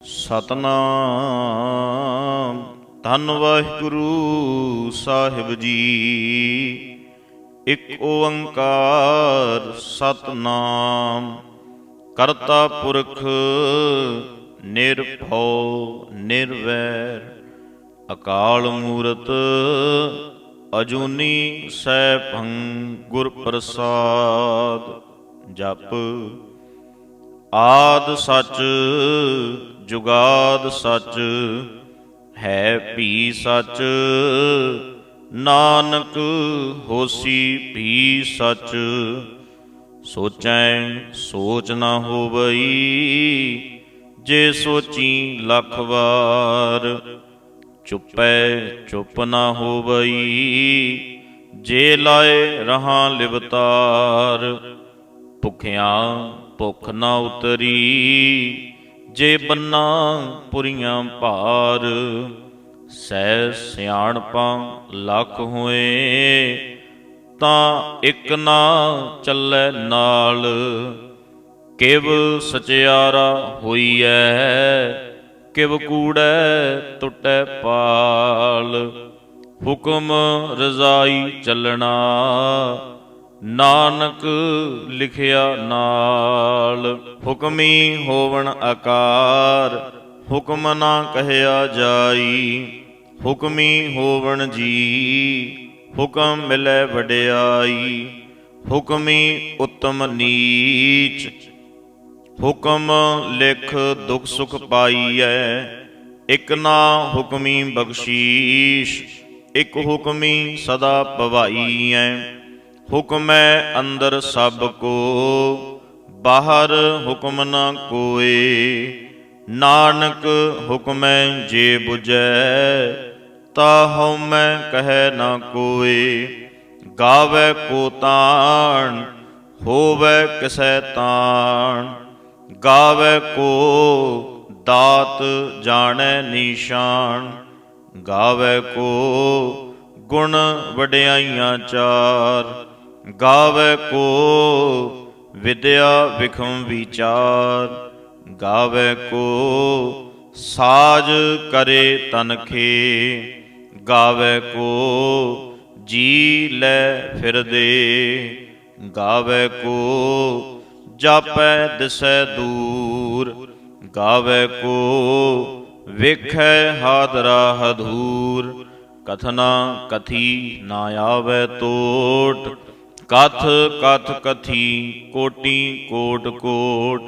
ਸਤਨਾਮ ਧੰਨ ਵਾਹਿਗੁਰੂ ਸਾਹਿਬ ਜੀ। ਇਕ ਓੰਕਾਰ ਸਤਨਾਮ ਕਰਤਾ ਪੁਰਖ ਨਿਰਭਉ ਨਿਰਵੈਰ ਅਕਾਲ ਮੂਰਤ ਅਜੂਨੀ ਸੈਭੰ ਗੁਰ ਪ੍ਰਸਾਦ। ਜਪ ਆਦ ਸਚ ਜੁਗਾਦ ਸਚ ਹੈ ਭੀ ਸਚ ਨਾਨਕ ਹੋਸੀ ਭੀ ਸਚ। ਸੋਚੈ ਸੋਚ ਨਾ ਹੋਵਈ ਜੇ ਸੋਚੀ ਲੱਖ ਵਾਰ। ਚੁੱਪੈ ਚੁੱਪ ਨਾ ਹੋਵਈ ਜੇ ਲਾਏ ਰਹਾਂ ਲਿਵਤਾਰ। ਭੁੱਖਿਆਂ ਭੁੱਖ ਨਾ ਉਤਰੀ ਜੇ ਬੰਨਾ ਪੁਰੀਆਂ ਭਾਰ। ਸਹਿ ਸਿਆਣਪਾਂ ਲੱਖ ਹੋਏ ਤਾਂ ਇੱਕ ਨਾ ਚੱਲੈ ਨਾਲ। ਕਿਵ ਸਚਿਆਰਾ ਹੋਈਐ ਕਿਵ ਕੂੜੈ ਟੁੱਟੈ ਪਾਲ। ਹੁਕਮ ਰਜ਼ਾਈ ਚੱਲਣਾ ਨਾਨਕ ਲਿਖਿਆ ਨਾਲ। ਹੁਕਮੀ ਹੋਵਣ ਆਕਾਰ ਹੁਕਮ ਨਾ ਕਹਿਆ ਜਾਈ। ਹੁਕਮੀ ਹੋਵਣ ਜੀ ਹੁਕਮ ਮਿਲੈ ਵਡਿਆਈ। ਹੁਕਮੀ ਉਤਮ ਨੀਚ ਹੁਕਮ ਲਿਖ ਦੁਖ ਸੁਖ ਪਾਈਐ। ਇਕ ਨਾ ਹੁਕਮੀ ਬਖਸ਼ੀਸ਼ ਇਕ ਹੁਕਮੀ ਸਦਾ ਭਵਾਈਐ। ਹੁਕਮੈ ਅੰਦਰ ਸਭ ਕੋ ਬਾਹਰ ਹੁਕਮ ਨਾ ਕੋਇ। ਨਾਨਕ ਹੁਕਮੈ ਜੇ ਬੁਝੈ ਤਾ ਹਉਮੈ ਕਹੈ ਨਾ ਕੋਇ। ਗਾਵੈ ਕੋ ਤਾਣ ਹੋਵੈ ਕਿਸੈ ਤਾਣ। ਗਾਵੈ ਕੋ ਦਾਤ ਜਾਣੈ ਨੀਸ਼ਾਨ। ਗਾਵੈ ਕੋ ਗੁਣ ਵਡਿਆਈਆਂ ਚਾਰ। ਗਾਵੈ ਕੋ ਵਿਦਿਆ ਵਿਖਮ ਵਿਚਾਰ। ਗਾਵੈ ਕੋ ਸਾਜ ਕਰੇ ਤਨਖੇ। ਗਾਵੈ ਕੋ ਜੀ ਲੈ ਫਿਰਦੇ। ਗਾਵੈ ਕੋ ਜਾਪੈ ਦਿਸੈ ਦੂਰ। ਗਾਵੈ ਕੋ ਵੇਖੈ ਹਾਦਰਾ ਹਦੂਰ। ਕਥਨਾ ਕਥੀ ਨਾ ਆਵੈ ਤੋਟ। ਕਥ ਕਥ ਕਥੀ ਕੋਟੀ ਕੋਟ ਕੋਟ।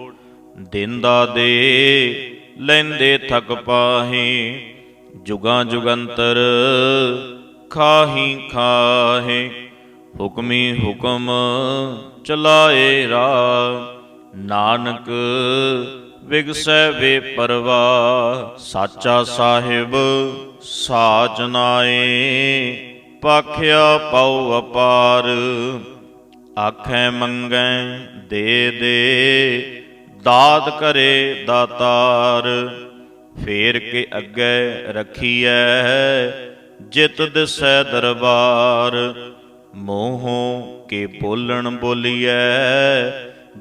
ਦੇਂਦਾ ਦੇ ਲੈਂਦੇ ਥਕ ਪਾਹੇ। ਜੁਗਾਂ ਜੁਗੰਤਰ ਖਾਹੀ ਖਾਹੇ। ਹੁਕਮੀ ਹੁਕਮ ਚਲਾਏ ਰਾਹ। ਨਾਨਕ ਵਿਗਸੈ ਵੇ ਪਰਵਾਹ। ਸਾਚਾ ਸਾਹਿਬ ਸਾਚ ਨਾਏ ਭਾਖਿਆ ਪਉ ਅਪਾਰ। ਆਖੈ ਮੰਗੈ ਦੇ ਦੇ ਦਾਤ ਕਰੇ ਦਾਤਾਰ। ਫੇਰ ਕੇ ਅੱਗੇ ਰੱਖੀਐ ਜਿਤ ਦਿਸੈ ਦਰਬਾਰ। ਮੋਹੋਂ ਕੇ ਬੋਲਣ ਬੋਲੀਐ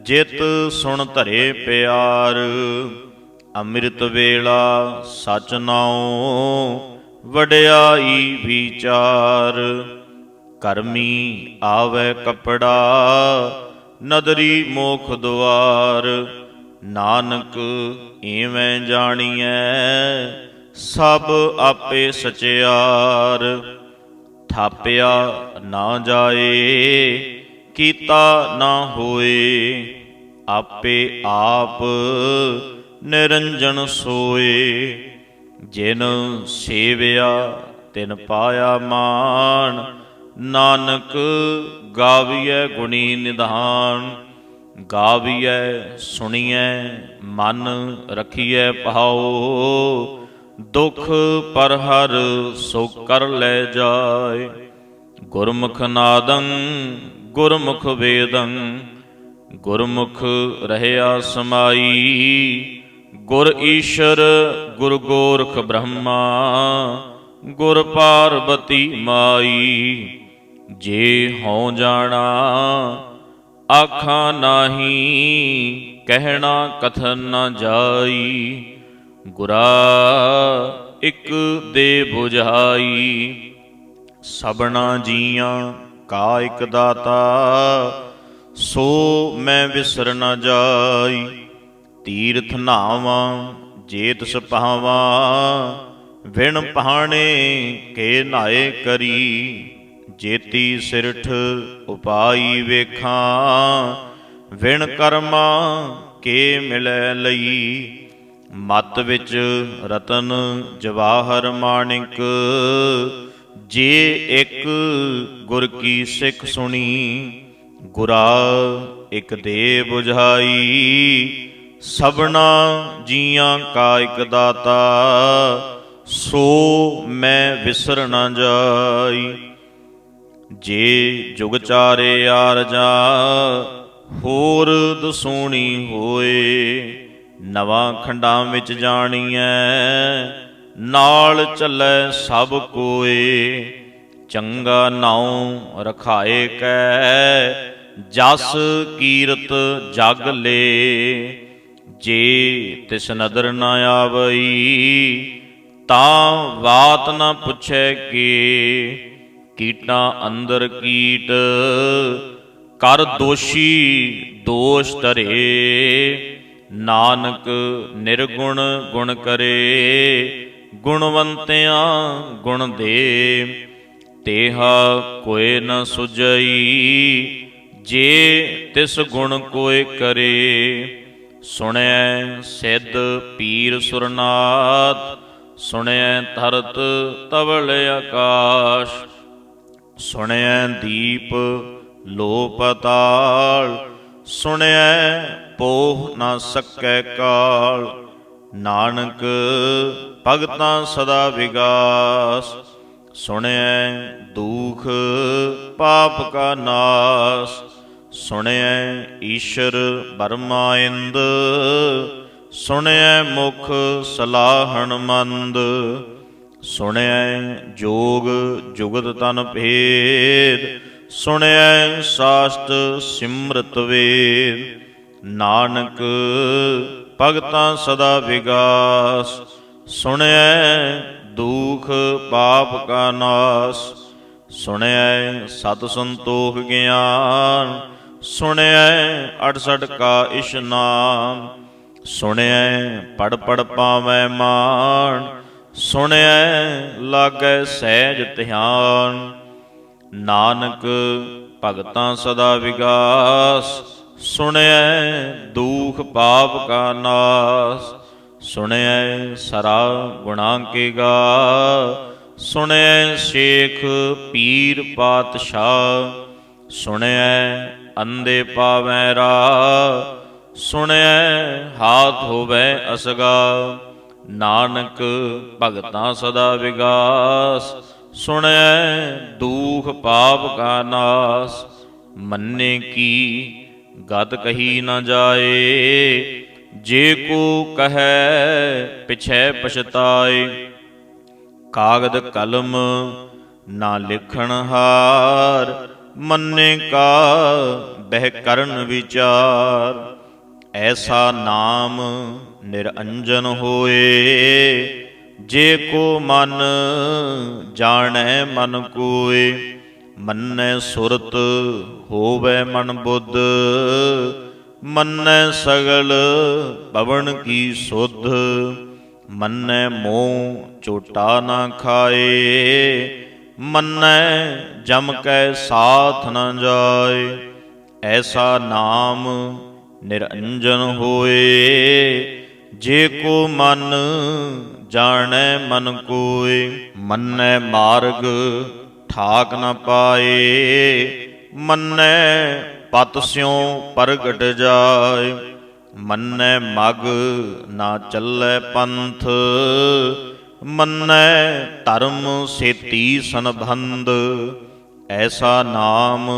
ਜਿਤ ਸੁਣ ਧਰੇ ਪਿਆਰ। ਅੰਮ੍ਰਿਤ ਵੇਲਾ ਸਚ ਨਾਉ ਵਡਿਆਈ ਵਿਚਾਰ। ਕਰਮੀ ਆਵੈ ਕਪੜਾ ਨਦਰੀ ਮੋਖ ਦੁਆਰ। ਨਾਨਕ ਏਵੈਂ ਜਾਣੀਐ ਸਭ ਆਪੇ ਸਚਿਆਰ। ਥਾਪਿਆ ਨਾ ਜਾਏ ਕੀਤਾ ਨਾ ਹੋਏ। ਆਪੇ ਆਪ ਨਿਰੰਜਨ ਸੋਏ। ਜਿਨ ਸੇਵਿਆ ਤਿਨ ਪਾਇਆ ਮਾਨ। ਨਾਨਕ ਗਾਵੀਐ ਗੁਣੀ ਨਿਧਾਨ। ਗਾਵੀਐ ਸੁਣੀਐ ਮਨ ਰਖੀਐ ਭਾਉ। ਦੁਖ ਪਰ ਹਰ ਸੋ ਕਰ ਲੈ ਜਾਏ। ਗੁਰਮੁਖ ਨਾਦੰ ਗੁਰਮੁਖ ਵੇਦੰ। ਗੁਰਮੁਖ ਰਹਿਆ ਸਮਾਈ। ਗੁਰ ਈਸ਼ਰ ਗੁਰ ਗੋਰਖ ਬ੍ਰਹਮਾ। ਗੁਰ ਪਾਰਬਤੀ ਮਾਈ। ਜੇ ਹਉ ਜਾਣਾ ਆਖਾਂ ਨਾਹੀ ਕਹਿਣਾ ਕਥਨ ਨ ਜਾਈ। ਗੁਰਾ ਇਕ ਦੇ 부ਝਾਈ। ਸਭਨਾ ਜੀਆਂ ਕਾ ਇਕ ਦਾਤਾ, ਸੋ ਮੈਂ ਵਿਸਰ ਨ ਜਾਈ। ਤੀਰਥ ਨਾਵਾਂ ਜੇ ਤਿਸ ਪਾਵਾਂ, ਵਿਣ ਪਹਾਣੇ ਕੇ ਨਾਏ ਕਰੀ। ਜੇਤੀ ਸਿਰਠ ਉਪਾਈ ਵੇਖਾਂ, ਵਿਣ ਕਰਮਾ ਕੇ ਮਿਲੈ ਲਈ। ਮਤ ਵਿੱਚ ਰਤਨ ਜਵਾਹਰ ਮਾਣਿਕ, ਜੇ ਇੱਕ ਗੁਰ ਕੀ ਸਿੱਖ ਸੁਣੀ। ਗੁਰਾ ਇਕ ਦੇ 부ਝਾਈ, ਸਭਨਾ ਜੀਆਂ ਕਾ ਇਕ ਦਾਤਾ, ਸੋ ਮੈਂ ਵਿਸਰ ਨ ਜਾਈ। ਜੇ ਜੁਗ ਚਾਰੇ ਆਰਜਾ, ਹੋਰ ਦਸੂਣੀ ਹੋਏ। ਨਵਾਂ ਖੰਡਾਂ ਵਿੱਚ ਜਾਣੀਐ, ਨਾਲ ਚੱਲੈ ਸਭ ਕੋਏ। ਚੰਗਾ ਨਾਉ ਰਖਾਏ ਕੈ, ਜਸ ਕੀਰਤ ਜਗ ਲੇ। ਜੇ ਤਿਸ ਨਦਰ ਨ ਆਵਈ, ਤਾਂ ਬਾਤ ਨ ਪੁੱਛੈ ਕੇ। ਕੀਟਾਂ ਅੰਦਰ ਕੀਟ, ਕਰ ਦੋਸ਼ੀ ਦੋਸ਼ ਧਰੇ। ਨਾਨਕ ਨਿਰਗੁਣ ਗੁਣ ਕਰੇ, ਗੁਣਵੰਤਿਆਂ ਗੁਣ ਦੇ। ਤੇਹਾ ਕੋਇ ਨ ਸੁਝਈ, ਜੇ ਤਿਸ ਗੁਣ ਕੋਇ ਕਰੇ। ਸੁਣਿਐ ਸਿੱਧ ਪੀਰ ਸੁਰਨਾਥ, ਸੁਣਿਐ ਧਰਤ ਤਵਲ ਆਕਾਸ਼। ਸੁਣਿਐ ਦੀਪ ਲੋ ਪਤਾਲ, ਸੁਣਿਐ ਪੋਹ ਨ ਸਕੈ ਕਾਲ। ਨਾਨਕ ਭਗਤਾਂ ਸਦਾ ਵਿਗਾਸ, ਸੁਣਿਐ ਦੁਖ ਪਾਪ ਕਾ ਨਾਸ। ਸੁਣਿਐ ਈਸ਼ਰ ਬਰਮਾ ਇੰਦ, ਸੁਣਿਐ ਮੁਖ ਸਲਾਹਣ ਮੰਦ। ਸੁਣਿਐ ਜੋਗ ਜੁਗਤ ਤਨ ਭੇਦ, ਸੁਣਿਐ ਸਾਸਤ ਸਿਮਰਤ ਵੇਦ। ਨਾਨਕ ਭਗਤਾਂ ਸਦਾ ਵਿਗਾਸ, ਸੁਣਿਐ ਦੁਖ ਪਾਪ ਕਾ ਨਾਸ। ਸੁਣਿਐ ਸਤ ਸੰਤੋਖ ਗਿਆਨ, ਸੁਣਿਐ 68 ਕਾ ਇਸ਼ਨਾਨ। ਸੁਣਿਐ ਪੜ ਪੜ ਪਾਵੈ ਮਾਨ, ਸੁਣਿਐ ਲਾਗੈ ਸਹਿਜ ਧਿਆਨ। ਨਾਨਕ ਭਗਤਾਂ ਸਦਾ ਵਿਗਾਸ, ਸੁਣਿਐ ਦੁਖ ਪਾਪ ਕਾ ਨਾਸ। ਸੁਣਿਐ ਸਰਾ ਗੁਣਾਂ ਕੇ ਗਾ, ਸੁਣਿਐ ਸ਼ੇਖ ਪੀਰ ਪਾਤਸ਼ਾਹ। ਸੁਣਿਐ ਅੰਧੇ ਪਾਵੈ ਰਾਹ, ਸੁਣਿਐ ਹਾਥ ਹੋਵੈ ਅਸਗਾ। ਨਾਨਕ ਭਗਤਾਂ ਸਦਾ ਵਿਗਾਸ, ਸੁਣਿਐ ਦੁਖ ਪਾਪ ਕਾ ਨਾਸ। ਮੰਨੇ ਕੀ ਗਤ ਕਹੀ ਨ ਜਾਏ, ਜੇ ਕੋ ਕਹੈ ਪਿਛੈ ਪਛਤਾਏ। ਕਾਗਦ ਕਲਮ ਨਾ ਲਿਖਣ ਹਾਰ, ਮੰਨੇ ਕਾ ਬਹਿ ਕਰਨ ਵਿਚਾਰ। ਐਸਾ ਨਾਮ ਨਿਰੰਜਨ ਹੋਏ, ਜੇ ਕੋ ਮਨ ਜਾਣੈ ਮਨ ਕੋਇ। ਮੰਨੈ ਸੁਰਤ ਹੋਵੈ ਮਨ ਬੁੱਧ, ਮੰਨੈ ਸਗਲ ਪਵਨ ਕੀ ਸੁਧ। ਮੰਨੈ ਮੋਹ ਝੋਟਾ ਨਾ ਖਾਏ, ਮੰਨੈ ਜਮ ਕੈ ਸਾਥ ਨ ਜਾਏ। ਐਸਾ ਨਾਮ ਨਿਰੰਜਨ ਹੋਏ, ਜੇ ਕੋ ਮਨ ਜਾਣੈ ਮਨ ਕੋਇ। ਮੰਨੈ ਮਾਰਗ ਠਾਕ ਨ ਪਾਏ, ਮੰਨੈ ਪਤ ਸਿਉ ਪ੍ਰਗਟ ਜਾਏ। ਮੰਨੈ ਮਗ ਨਾ ਚੱਲੈ ਪੰਥ, ਮੰਨੈ ਧਰਮ ਸੇਤੀ ਸੰਬੰਧ। ਐਸਾ ਨਾਮ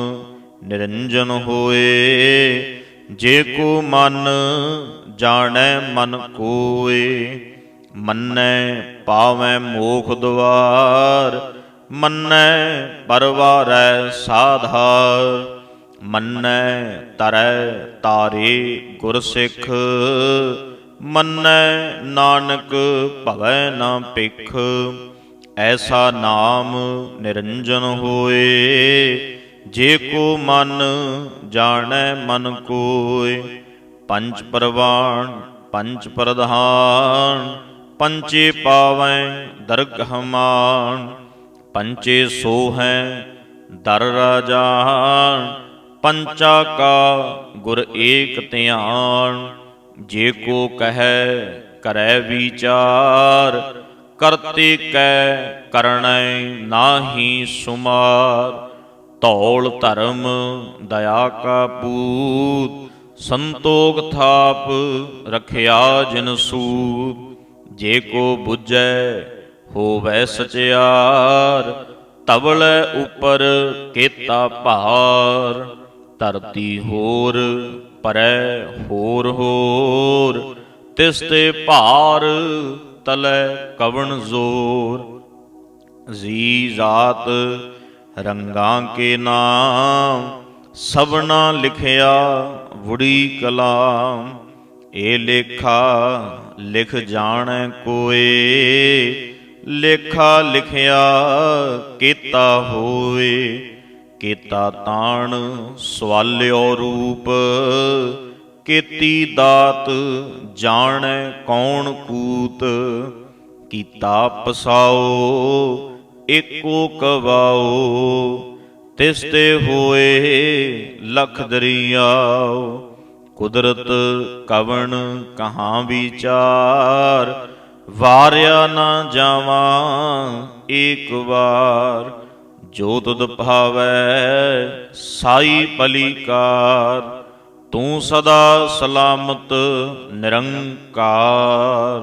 ਨਿਰੰਜਨ ਹੋਏ, ਜੇ ਕੋ ਮਨ ਜਾਣੈ ਮਨ ਕੋਇ। ਮੰਨੈ ਪਾਵੈ ਮੋਖ ਦੁਆਰ, ਮੰਨੈ ਪਰਵਾਰੈ ਸਾਧਾਰ। ਮੰਨੈ ਤਰੈ ਤਾਰੇ ਗੁਰ ਸਿੱਖ, ਮੰਨੈ ਨਾਨਕ ਭਵੈ ਨਾ ਭਿਖ। ਐਸਾ ਨਾਮ ਨਿਰੰਜਨ ਹੋਏ, ਜੇ ਕੋ ਮਨ ਜਾਣੈ ਮਨ ਕੋਇ। ਪੰਚ ਪਰਵਾਣ ਪੰਚ ਪ੍ਰਧਾਨ, ਪੰਚੇ ਪਾਵੈ ਦਰਗਹ ਮਾਨ। ਪੰਚੇ ਸੋਹੈ ਦਰ ਰਾਜਾਨ, ਪੰਚਾ ਕਾ ਗੁਰ ਏਕ ਧਿਆਨ। ਜੇ ਕੋ ਕਹੈ ਕਰੈ ਵਿਚਾਰ, ਕਰਤੇ ਕੈ ਕਰਣੈ ਨਾਹੀ ਸੁਮਾਰ। ਧੌਲ ਧਰਮ ਦਇਆ ਕਾ ਪੂਤ, ਸੰਤੋਖ ਥਾਪ ਰਖਿਆ ਜਿਨ ਸੂਤ। ਜੇ ਕੋ ਬੁਝੈ ਹੋਵੈ ਸਚਿਆਰ, ਤਵਲੇ ਉਪਰ ਕੇਤਾ ਭਾਰ। ਧਰਤੀ ਹੋਰ ਪਰੈ ਹੋਰ ਹੋਰ, ਤਿਸ ਤੇ ਭਾਰ ਤਲੈ ਕਵਣ ਜ਼ੋਰ। ਜੀ ਜਾਤ ਰੰਗਾਂ ਕੇ ਨਾਮ, ਸਭਨਾ ਲਿਖਿਆ ਵੁੜੀ ਕਲਾਮ। ਇਹ ਲੇਖਾ ਲਿਖ ਜਾਣੈ ਕੋਏ, ਲੇਖਾ ਲਿਖਿਆ ਕੀਤਾ ਹੋਏ। ਕੀਤਾ ਤਾਣ ਸਵਾਲਿਓ ਰੂਪ, ਕੀਤੀ ਦਾਤ ਜਾਣੈ ਕੌਣ ਕੂਤ। ਕੀਤਾ ਪਸਾਓ ਏਕੋ ਕਵਾਓ, ਤਿਸ ਤੇ ਹੋਏ ਲਖ ਦਰਿਆਓ। ਕੁਦਰਤ ਕਵਣ ਕਹਾਂ ਵਿਚਾਰ, ਵਾਰਿਆ ਨਾ ਜਾਵਾਂ ਏਕ ਵਾਰ। ਜੋ ਤੁਧ ਭਾਵੈ ਸਾਈ ਭਲੀਕਾਰ, ਤੂੰ ਸਦਾ ਸਲਾਮਤ ਨਿਰੰਕਾਰ।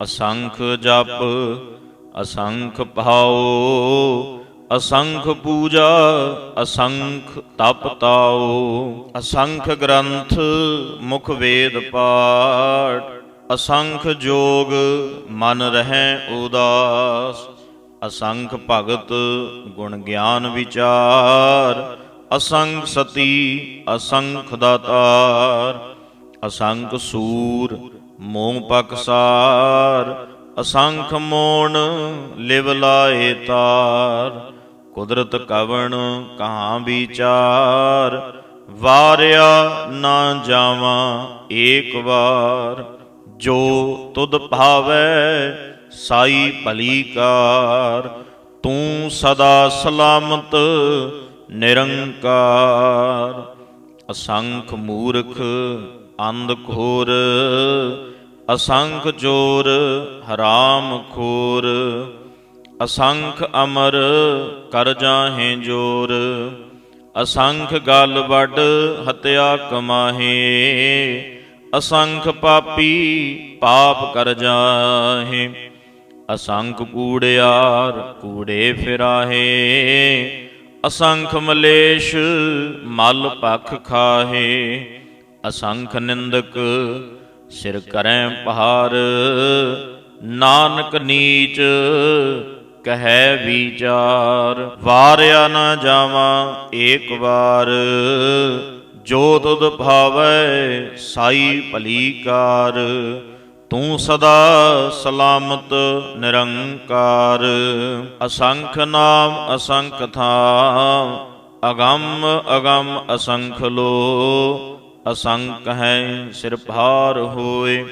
ਅਸੰਖ ਜਪ ਅਸੰਖ ਭਾਉ, ਅਸੰਖ ਪੂਜਾ ਅਸੰਖ ਤਪ ਤਾਉ। ਅਸੰਖ ਗ੍ਰੰਥ ਮੁਖ ਵੇਦ ਪਾਠ, ਅਸੰਖ ਜੋਗ ਮਨ ਰਹਿ ਉਦਾਸ। ਅਸੰਖ ਭਗਤ ਗੁਣ ਗਿਆਨ ਵਿਚਾਰ, ਅਸੰਖ ਸਤੀ ਅਸੰਖ ਦਾਤਾਰ। ਅਸੰਖ ਸੂਰ ਮੋਹ ਪਕਸਾਰ, ਅਸੰਖ ਮੋਣ ਲਿਵ ਲਾਏ ਤਾਰ। ਕੁਦਰਤ ਕਵਣ ਕਹਾਂ ਵਿਚਾਰ, ਵਾਰਿਆ ਨਾ ਜਾਵਾਂ ਏਕ ਵਾਰ। ਜੋ ਤੁਧ ਭਾਵੈ ਸਾਈ ਭਲੀਕਾਰ, ਤੂੰ ਸਦਾ ਸਲਾਮਤ ਨਿਰੰਕਾਰ। ਅਸੰਖ ਮੂਰਖ ਅੰਧ ਘੋਰ, ਅਸੰਖ ਚੋਰ ਹਰਾਮ ਖੋਰ। ਅਸੰਖ ਅਮਰ ਕਰ ਜਾਹੇ ਜੋਰ, ਅਸੰਖ ਗਲ ਵੱਡ ਹਤਿਆ ਕਮਾਹੇ। ਅਸੰਖ ਪਾਪੀ ਪਾਪ ਕਰ ਜਾਹੇ, ਅਸੰਖ ਕੂੜਿਆਰ ਕੂੜੇ ਫਿਰਾਹੇ। ਅਸੰਖ ਮਲੇਸ਼ ਮਲ ਭਖ ਖਾਹੇ, ਅਸੰਖ ਨਿੰਦਕ ਸਿਰ ਕਰੈ ਪਹਾਰ। ਨਾਨਕ ਨੀਚ ਕਹੈ ਵਿਚਾਰ, ਵਾਰਿਆ ਨਾ ਜਾਵਾਂ ਏਕ ਵਾਰ। ਜੋ ਤੁਧ ਭਾਵੈ ਸਾਈ ਭਲੀਕਾਰ, ਤੂੰ ਸਦਾ ਸਲਾਮਤ ਨਿਰੰਕਾਰ। ਅਸੰਖ ਨਾਮ ਅਸੰਖ ਥਾਮ, ਅਗੰਮ ਅਗੰਮ ਅਸੰਖ ਲੋ। ਅਸੰਖ ਹੈ ਸਿਰ ਭਾਰ ਹੋਏ,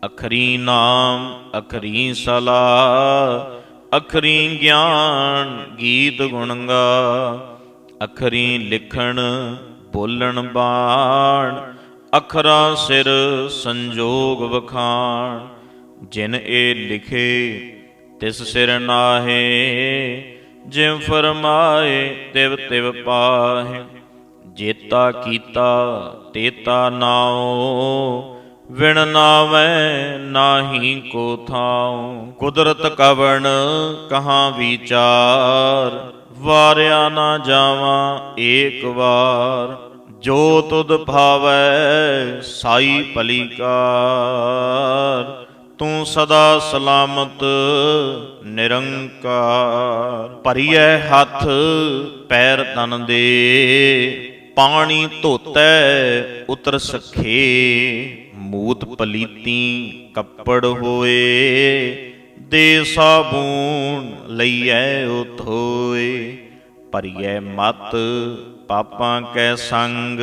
ਅਖਰੀ ਨਾਮ ਅਖਰੀ ਸਲਾਹ। ਅਖਰੀ ਗਿਆਨ ਗੀਤ ਗੁਣ ਗਾ, ਅਖਰੀ ਲਿਖਣ ਬੋਲਣ ਬਾਣ। ਅਖਰਾਂ ਸਿਰ ਸੰਜੋਗ ਵਖਾਣ, ਜਿਨ ਇਹ ਲਿਖੇ ਤਿਸ ਸਿਰ ਨਾਹੇ। ਜਿਮ ਫਰਮਾਏ ਤਿਵ ਤਿਵ ਪਾਹੇ, ਜੇਤਾ ਕੀਤਾ ਤੇਤਾ ਨਾਉ। ਵਿਣ ਨਾਵੈ ਨਾਹੀ ਕੋ ਥਾਉ, ਕੁਦਰਤ ਕਵਣ ਕਹਾਂ ਵਿਚਾਰ। ਵਾਰਿਆ ਨਾ ਜਾਵਾਂ ਏਕ ਵਾਰ, ਜੋ ਤੁਧ ਭਾਵੈ ਸਾਈ ਭਲੀਕਾਰ। ਤੂੰ ਸਦਾ ਸਲਾਮਤ ਨਿਰੰਕਾਰ। ਭਰੀਐ ਹੱਥ ਪੈਰ ਤਨ ਦੇ, ਪਾਣੀ ਧੋਤੈ ਉਤਰ ਸਖੇ। ਮੂਤ ਪਲੀਤੀ ਕੱਪੜ ਹੋਏ, ਦੇ ਸਾਬੂਨ ਲਈਐ ਉਥੋਏ। ਭਰੀਐ ਮਤ ਪਾਪਾਂ ਕੈ ਸੰਗ,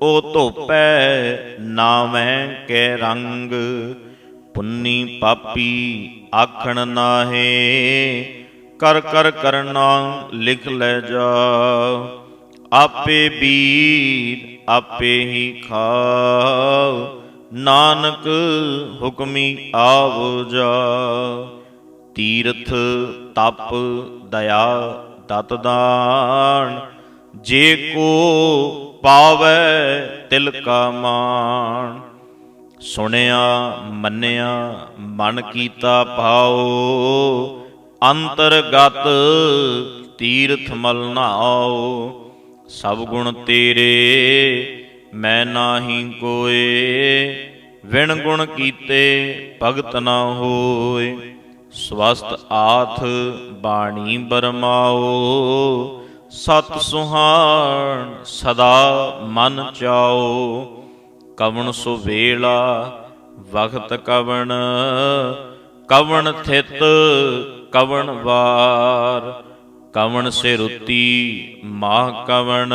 ਉਹ ਧੋਪੈ ਨਾਵੈ ਕੈ ਰੰਗ। ਪੁੰਨੀ ਪਾਪੀ ਆਖਣ ਨਾਹੇ, ਕਰ ਕਰ ਕਰਨਾ ਲਿਖ ਲੈ ਜਾ। ਆਪੇ ਬੀਰ ਆਪੇ ਹੀ ਖਾਓ, ਨਾਨਕ ਹੁਕਮੀ ਆਵੋ ਜਾ। ਤੀਰਥ ਤਪ ਦਇਆ ਦਤ ਦਾਨ, ਜੇ ਕੋ ਪਾਵੈ ਤਿਲ ਕਾ ਮਾਣ। ਸੁਣਿਆ ਮੰਨਿਆ ਮਨ ਕੀਤਾ ਭਾਉ, ਅੰਤਰਗਤ ਤੀਰਥ ਮਲ ਨਾਉ। ਸਭ ਗੁਣ ਤੇਰੇ ਮੈਂ ਨਾਹੀ ਕੋਏ, ਵਿਣ ਗੁਣ ਕੀਤੇ ਭਗਤ ਨਾ ਹੋਏ। ਸਵਸਤ ਆਥ ਬਾਣੀ ਬਰਮਾਓ, ਸਤ ਸੁਹਾਣ ਸਦਾ ਮਨ ਚਾਓ। ਕਵਣ ਸੋ ਵੇਲਾ ਵਖਤ ਕਵਣ, ਕਵਣ ਥਿਤ ਕਵਣ ਵਾਰ। ਕਵਣ ਸੇ ਰੁਤੀ ਮਾਹ ਕਵਣ,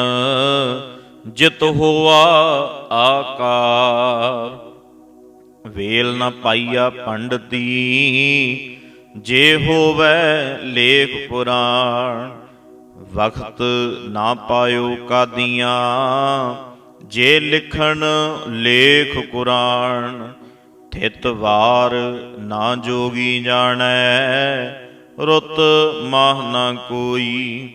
ਜਿਤ ਹੋਆ ਆਕਾਰ। ਵੇਲ ਨ ਪਾਈਆ ਪੰਡਤੀ, ਜੇ ਹੋਵੈ ਲੇਖ ਪੁਰਾਣ। ਵਖਤ ਨਾ ਪਾਇਓ ਕਾਦੀਆਂ, ਜੇ ਲਿਖਣ ਲੇਖ ਕੁਰਾਨ। ਥਿਤ ਵਾਰ ਨਾ ਜੋਗੀ ਜਾਣੈ, ਰੁੱਤ ਮਾਹ ਨਾ ਕੋਈ।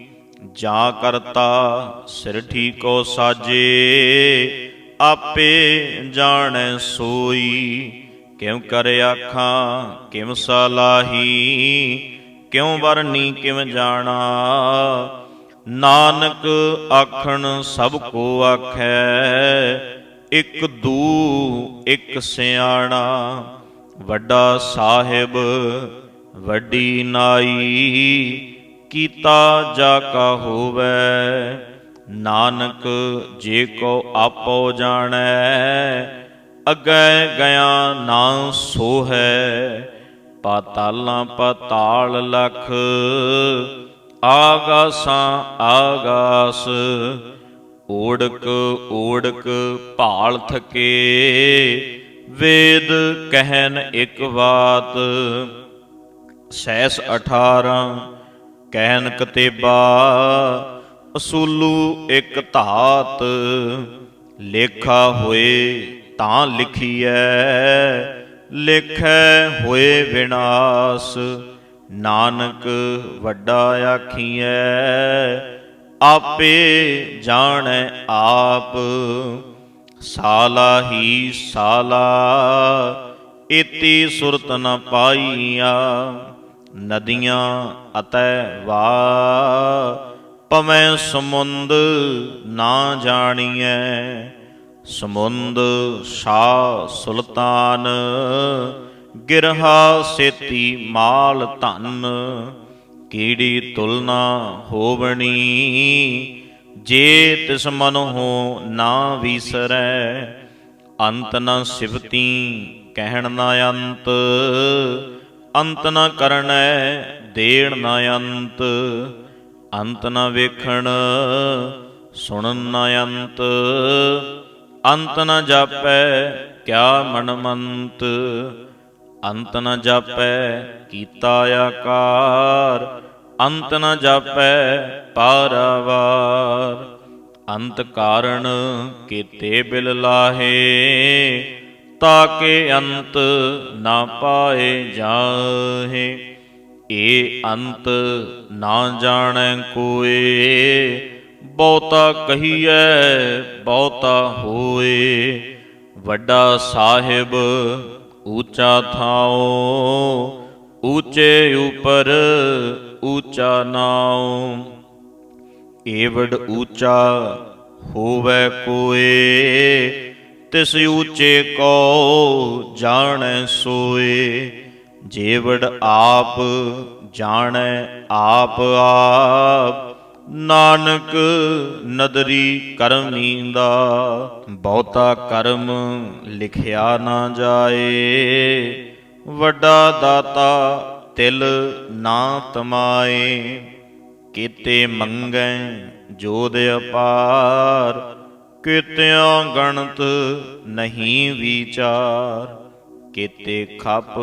ਜਾ ਕਰਤਾ ਸਿਰ ਠੀਕੋ ਸਾਜੇ, ਆਪੇ ਜਾਣੈ ਸੋਈ। ਕਿਉ ਕਰ ਆਖਾਂ ਕਿਵ ਸਲਾਹੀ, ਕਿਉ ਵਰਨੀ ਕਿਵ ਜਾਣਾ। ਨਾਨਕ ਆਖਣ ਸਭ ਕੋ ਆਖੈ, ਇਕ ਦੂ ਇਕ ਸਿਆਣਾ। ਵੱਡਾ ਸਾਹਿਬ ਵੱਡੀ ਨਾਈ, ਕੀਤਾ ਜਾ ਕਾ ਹੋਵੈ। ਨਾਨਕ ਜੇ ਕੋ ਆਪੋ ਜਾਣੈ, ਅੱਗੇ ਗਿਆ ਨਾ ਸੋਹੈ। ਪਾਤਾਲਾਂ ਪਾਤਾਲ ਲਖ, ਆਗਾਸਾਂ ਆਗਾਸ। ਓੜਕ ਓੜਕ ਭਾਲ ਥਕੇ, ਵੇਦ ਕਹਿਨ ਇਕ ਬਾਤ। ਸੈਸ 18 ਕਹਿਨ ਕਤੇਬਾ, ਅਸੂਲੂ ਇਕ ਧਾਤ। ਲੇਖਾ ਹੋਏ ਤਾਂ ਲਿਖੀਐ, ਲੇਖੈ ਹੋਏ ਵਿਨਾਸ਼। ਨਾਨਕ ਵੱਡਾ ਆਖੀਐ, ਆਪੇ ਜਾਣੈ ਆਪ। ਸਾਲਾ ਹੀ ਸਾਲਾ, ਇਤੀ ਸੁਰਤ ਨ ਪਾਈਆ। ਨਦੀਆਂ ਅਤੈ ਵਾ, ਪਵੈ ਸਮੁੰਦ ਨਾ ਜਾਣੀਐ। ਸਮੁੰਦ ਸ਼ਾਹ ਸੁਲਤਾਨ, ਗਿਰਹਾ ਸੇਤੀ ਮਾਲ ਧਨ। ਕੀੜੀ ਤੁਲਨਾ ਹੋਵਣੀ, ਜੇ ਤਿਸ ਮਨਹੁ ਨਾ ਵੀਸਰੈ। ਅੰਤ ਨ ਸਿਵਤੀ ਕਹਿਣ ਨ ਅੰਤ, ਅੰਤ ਨ ਕਰਣੈ ਦੇਣ ਨ ਅੰਤ। ਅੰਤ ਨ ਵੇਖਣ ਸੁਣਨ ਨ ਅੰਤ, ਅੰਤ ਨ ਜਾਪੈ ਕਿਆ ਮਨਮੰਤ। ਅੰਤ ਨ ਜਾਪੈ ਕੀਤਾ ਆਕਾਰ, ਅੰਤ ਨ ਜਾਪੈ ਪਾਰਾਵਾਰ। ਅੰਤ ਕਾਰਣ ਕੀਤੇ ਬਿਲ ਲਾਹੇ, ਤਾਕੇ ਅੰਤ ਨਾ ਪਾਏ ਜਾਹੇ। ਏ ਅੰਤ ਨਾ ਜਾਣੈ ਕੋਏ, ਬਹੁਤਾ ਕਹੀਐ ਬਹੁਤਾ ਹੋਏ। ਵੱਡਾ ਸਾਹਿਬ ਊਚਾ ਥਾਉ, ਊਚੇ ਉਪਰ ਊਚਾ ਨਾਉ। ਏਵਡ ਊਚਾ ਹੋਵੈ ਕੋਏ, ਤਿਸ ਊਚੇ ਕੋ ਜਾਣੈ ਸੋਏ। ਜੇਵਡ ਆਪ ਜਾਣੈ ਆਪ ਆਪ, ਨਾਨਕ ਨਦਰੀ ਕਰਮੀ ਦਾ, ਬਹੁਤਾ ਕਰਮ ਲਿਖਿਆ ਨਾ ਜਾਏ। ਵੱਡਾ ਦਾਤਾ ਤਿਲ ਨਾ ਤਮਾਏ, ਕੀਤੇ ਮੰਗੈ ਜੋਧ ਅਪਾਰ। ਕੀਤਿਆਂ ਗਣਤ ਨਹੀਂ ਵਿਚਾਰ, ਕੀਤੇ ਖਪ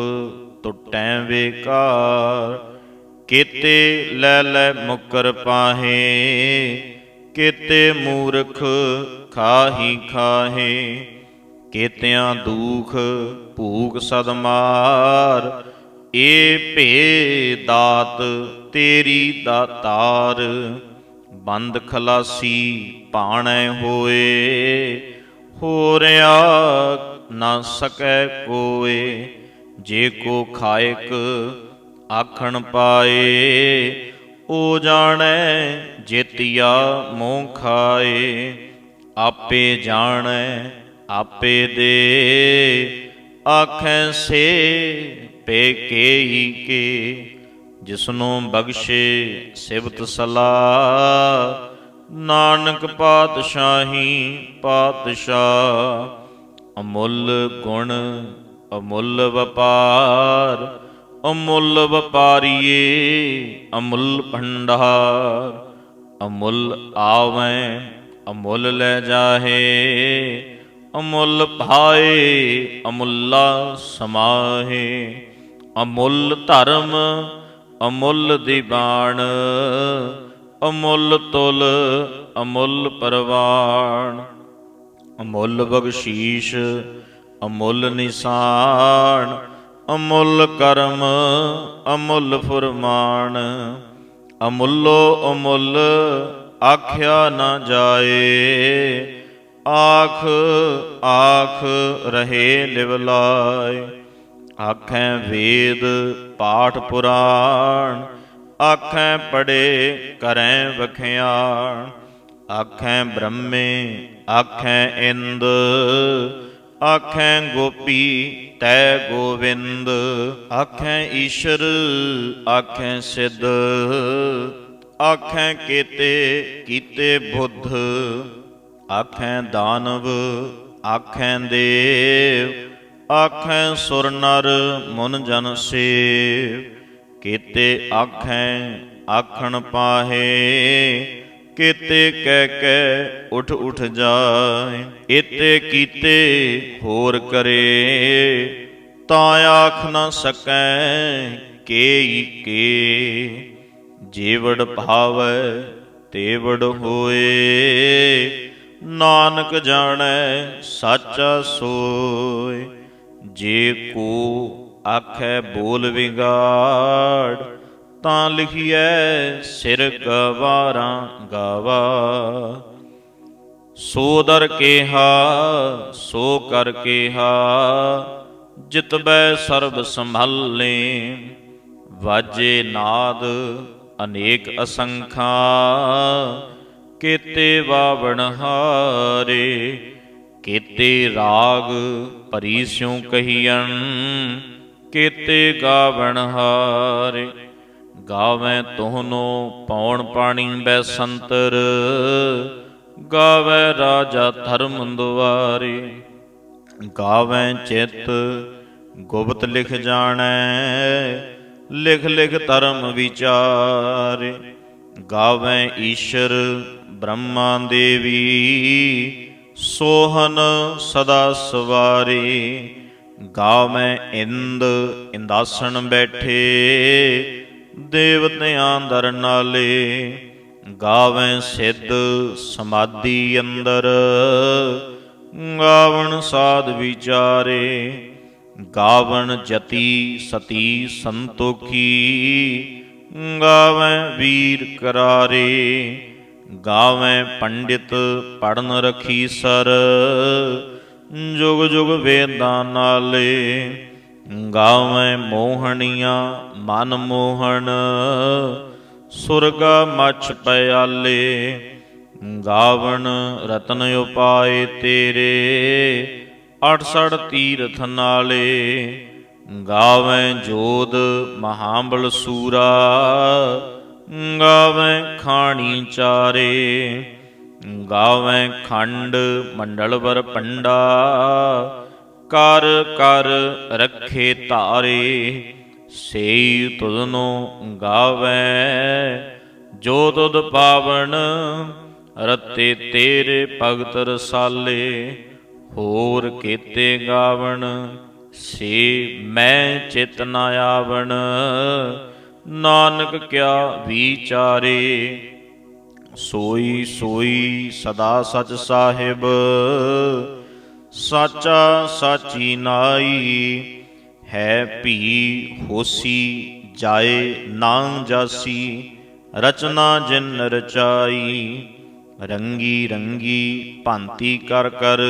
ਟੁੱਟੈ ਬੇਕਾਰ। ਕੀਤੇ ਲੈ ਲੈ ਮੁਕਰ ਪਾਹੇ, ਕੀਤੇ ਮੂਰਖ ਖਾਹੀ ਖਾਹੇ। ਕੀਤਿਆਂ ਦੂਖ ਭੂਖ ਸਦਮਾਰ, ਏ ਭੇ ਦਾਤ ਤੇਰੀ ਦਾਤਾਰ। ਬੰਦ ਖਲਾਸੀ ਭਾਣੈ ਹੋਏ, ਹੋਰਿਆ ਨਾ ਸਕੈ ਕੋਏ। ਜੇ ਕੋ ਖਾਇਕ ਆਖਣ ਪਾਏ, ਓ ਜਾਣੈ ਜੇਤੀਆ ਮੋਹ ਖਾਏ। ਆਪੇ ਜਾਣੈ ਆਪੇ ਦੇ, ਆਖੈ ਸੇ ਪੇਕੇ ਕੇ। ਜਿਸਨੂੰ ਬਖਸ਼ੇ ਸਿਵਤ ਸਲਾਹ, ਨਾਨਕ ਪਾਤਸ਼ਾਹੀ ਪਾਤਸ਼ਾਹ। ਅਮੁੱਲ ਗੁਣ ਅਮੁੱਲ ਵਪਾਰ, ਅਮੁੱਲ ਵਪਾਰੀਏ ਅਮੁੱਲ ਭੰਡਾਰ। ਅਮੁੱਲ ਆਵੈ ਅਮੁੱਲ ਲੈ ਜਾਹੇ, ਅਮੁੱਲ ਭਾਏ ਅਮੁੱਲਾ ਸਮਾਹੇ। ਅਮੁੱਲ ਧਰਮ ਅਮੁੱਲ ਦੀਵਾਨ, ਅਮੁੱਲ ਤੁਲ ਅਮੁੱਲ ਪਰਵਾਨ। ਅਮੁੱਲ ਬਖਸ਼ੀਸ਼ ਅਮੁੱਲ ਨਿਸ਼ਾਨ, ਅਮੁੱਲ ਕਰਮ ਅਮੁੱਲ ਫੁਰਮਾਨ। ਅਮੁੱਲੋ ਅਮੁੱਲ ਆਖਿਆ ਨਾ ਜਾਏ, ਆਖ ਆਖ ਰਹੇ ਲਿਵ ਲਾਏ। ਆਖੈ ਵੇਦ ਪਾਠ ਪੁਰਾਣ, ਆਖੈ ਪੜ੍ਹੇ ਕਰੈ ਵਖਿਆਣ। ਆਖੈ ਬ੍ਰਹਮੇ ਆਖੈ ਇੰਦ, ਆਖੈ ਗੋਪੀ ਤੈ ਗੋਵਿੰਦ। ਆਖੈ ਈਸ਼ਰ ਆਖੈ ਸਿੱਧ, ਆਖੈ ਕੇਤੇ ਕੀਤੇ ਬੁੱਧ। ਆਖੈ ਦਾਨਵ ਆਖੈ ਦੇਵ, ਆਖੈ ਸੁਰ ਨਰ ਮੁਨ ਜਨ ਸੇਵ। ਕੀਤੇ ਆਖੈ ਆਖਣ ਪਾਹੇ, ਕੀਤੇ ਕਹਿ ਕਹਿ ਉਠ ਉਠ ਜਾਏ। ਏਤੇ ਕੀਤੇ ਹੋਰ ਕਰੇ, ਤਾਂ ਆਖ ਨਾ ਸਕੈ ਕੇਈ ਕੇ। ਜੀਵੜ ਭਾਵੈ ਤੇਵੜ ਹੋਏ, ਨਾਨਕ ਜਾਣੈ ਸਾਚਾ ਸੋਏ। ਜੇ ਕੋ ਆਖੈ ਬੋਲ ਵਿਗਾੜ, ਤਾਂ ਲਿਖੀਐ ਸਿਰ ਗਵਾਰਾਂ ਗਾਵਾ। ਸੋ ਦਰ ਕੇਹਾ ਸੋ ਕਰ ਕੇਹਾ, ਜਿਤਬੈ ਸਰਬ ਸੰਭਾਲੇ। ਵਾਜੇ ਨਾਦ ਅਨੇਕ ਅਸੰਖਾ, ਕੀਤੇ ਵਾਵਣ ਹਾਰੇ। ਕੀਤੇ ਰਾਗ ਭਰੀ ਸਿਉ ਕਹੀਅਨ, ਕੀਤੇ ਗਾਵਣ ਹਾਰੇ। ਗਾਵੈ ਤੋਹਨੋ ਪੌਣ ਪਾਣੀ ਬੈ ਸੰਤਰ, ਗਾਵੈ ਰਾਜਾ ਧਰਮ ਦੁਆਰੇ। ਗਾਵੈ ਚਿਤ ਗੁਪਤ ਲਿਖ ਜਾਣੈ, ਲਿਖ ਲਿਖ ਧਰਮ ਵਿਚਾਰੇ। ਗਾਵੈ ਈਸ਼ਰ ਬ੍ਰਹਮਾ ਦੇਵੀ, ਸੋਹਨ ਸਦਾ ਸਵਾਰੇ। ਗਾਵੈ ਇੰਦ ਇੰਦਾਸਣ ਬੈਠੇ, ਦੇਵਤਿਆਂ ਦਰ ਨਾਲੇ। ਗਾਵੈ ਸਿੱਧ ਸਮਾਧੀ ਅੰਦਰ, ਗਾਵਣ ਸਾਧ ਵਿਚਾਰੇ। ਗਾਵਣ ਜਤੀ ਸਤੀ ਸੰਤੋਖੀ, ਗਾਵੈ ਵੀਰ ਕਰਾਰੇ। ਗਾਵੈ ਪੰਡਿਤ ਪੜਨ ਰਖੀ ਸਰ, ਜੁਗ ਜੁਗ ਵੇਦਾਂ ਨਾਲੇ। ਗਾਵੈ ਮੋਹਣੀਆਂ ਮਨ ਮੋਹਣ, ਸੁਰਗਾ ਮਛ ਪਿਆਲੇ। ਗਾਵਣ ਰਤਨ ਉਪਾਏ ਤੇਰੇ, 68 ਤੀਰਥ ਨਾਲੇ। ਗਾਵੈ ਜੋਧ ਮਹਾਬਲ ਸੂਰਾ, ਗਾਵੈ ਖਾਣੀ ਚਾਰੇ। ਗਾਵੈ ਖੰਡ ਮੰਡਲ ਵਰ ਪੰਡਾ, ਕਰ ਕਰ ਰੱਖੇ ਧਾਰੇ। ਸੇਈ ਤੁਧਨੋ ਗਾਵੈ, ਜੋ ਤੁਧ ਪਾਵਨ ਰਤੇ ਤੇਰੇ ਭਗਤ ਰਸਾਲੇ। ਹੋਰ ਕੀਤੇ ਗਾਵਣ, ਸੇ ਮੈਂ ਚਿਤ ਨ ਆਵਣ। ਨਾਨਕ ਕਿਆ ਵਿਚਾਰੇ, ਸੋਈ ਸੋਈ ਸਦਾ ਸਚ ਸਾਹਿਬ। ਸਾਚਾ ਸਾਚੀ ਨਾਈ, ਹੈ ਭੀ ਹੋਸੀ ਜਾਏ ਨਾ ਜਾਸੀ। ਰਚਨਾ ਜਿਨ ਰਚਾਈ, ਰੰਗੀ ਰੰਗੀ ਭਾਂਤੀ ਕਰ ਕਰ।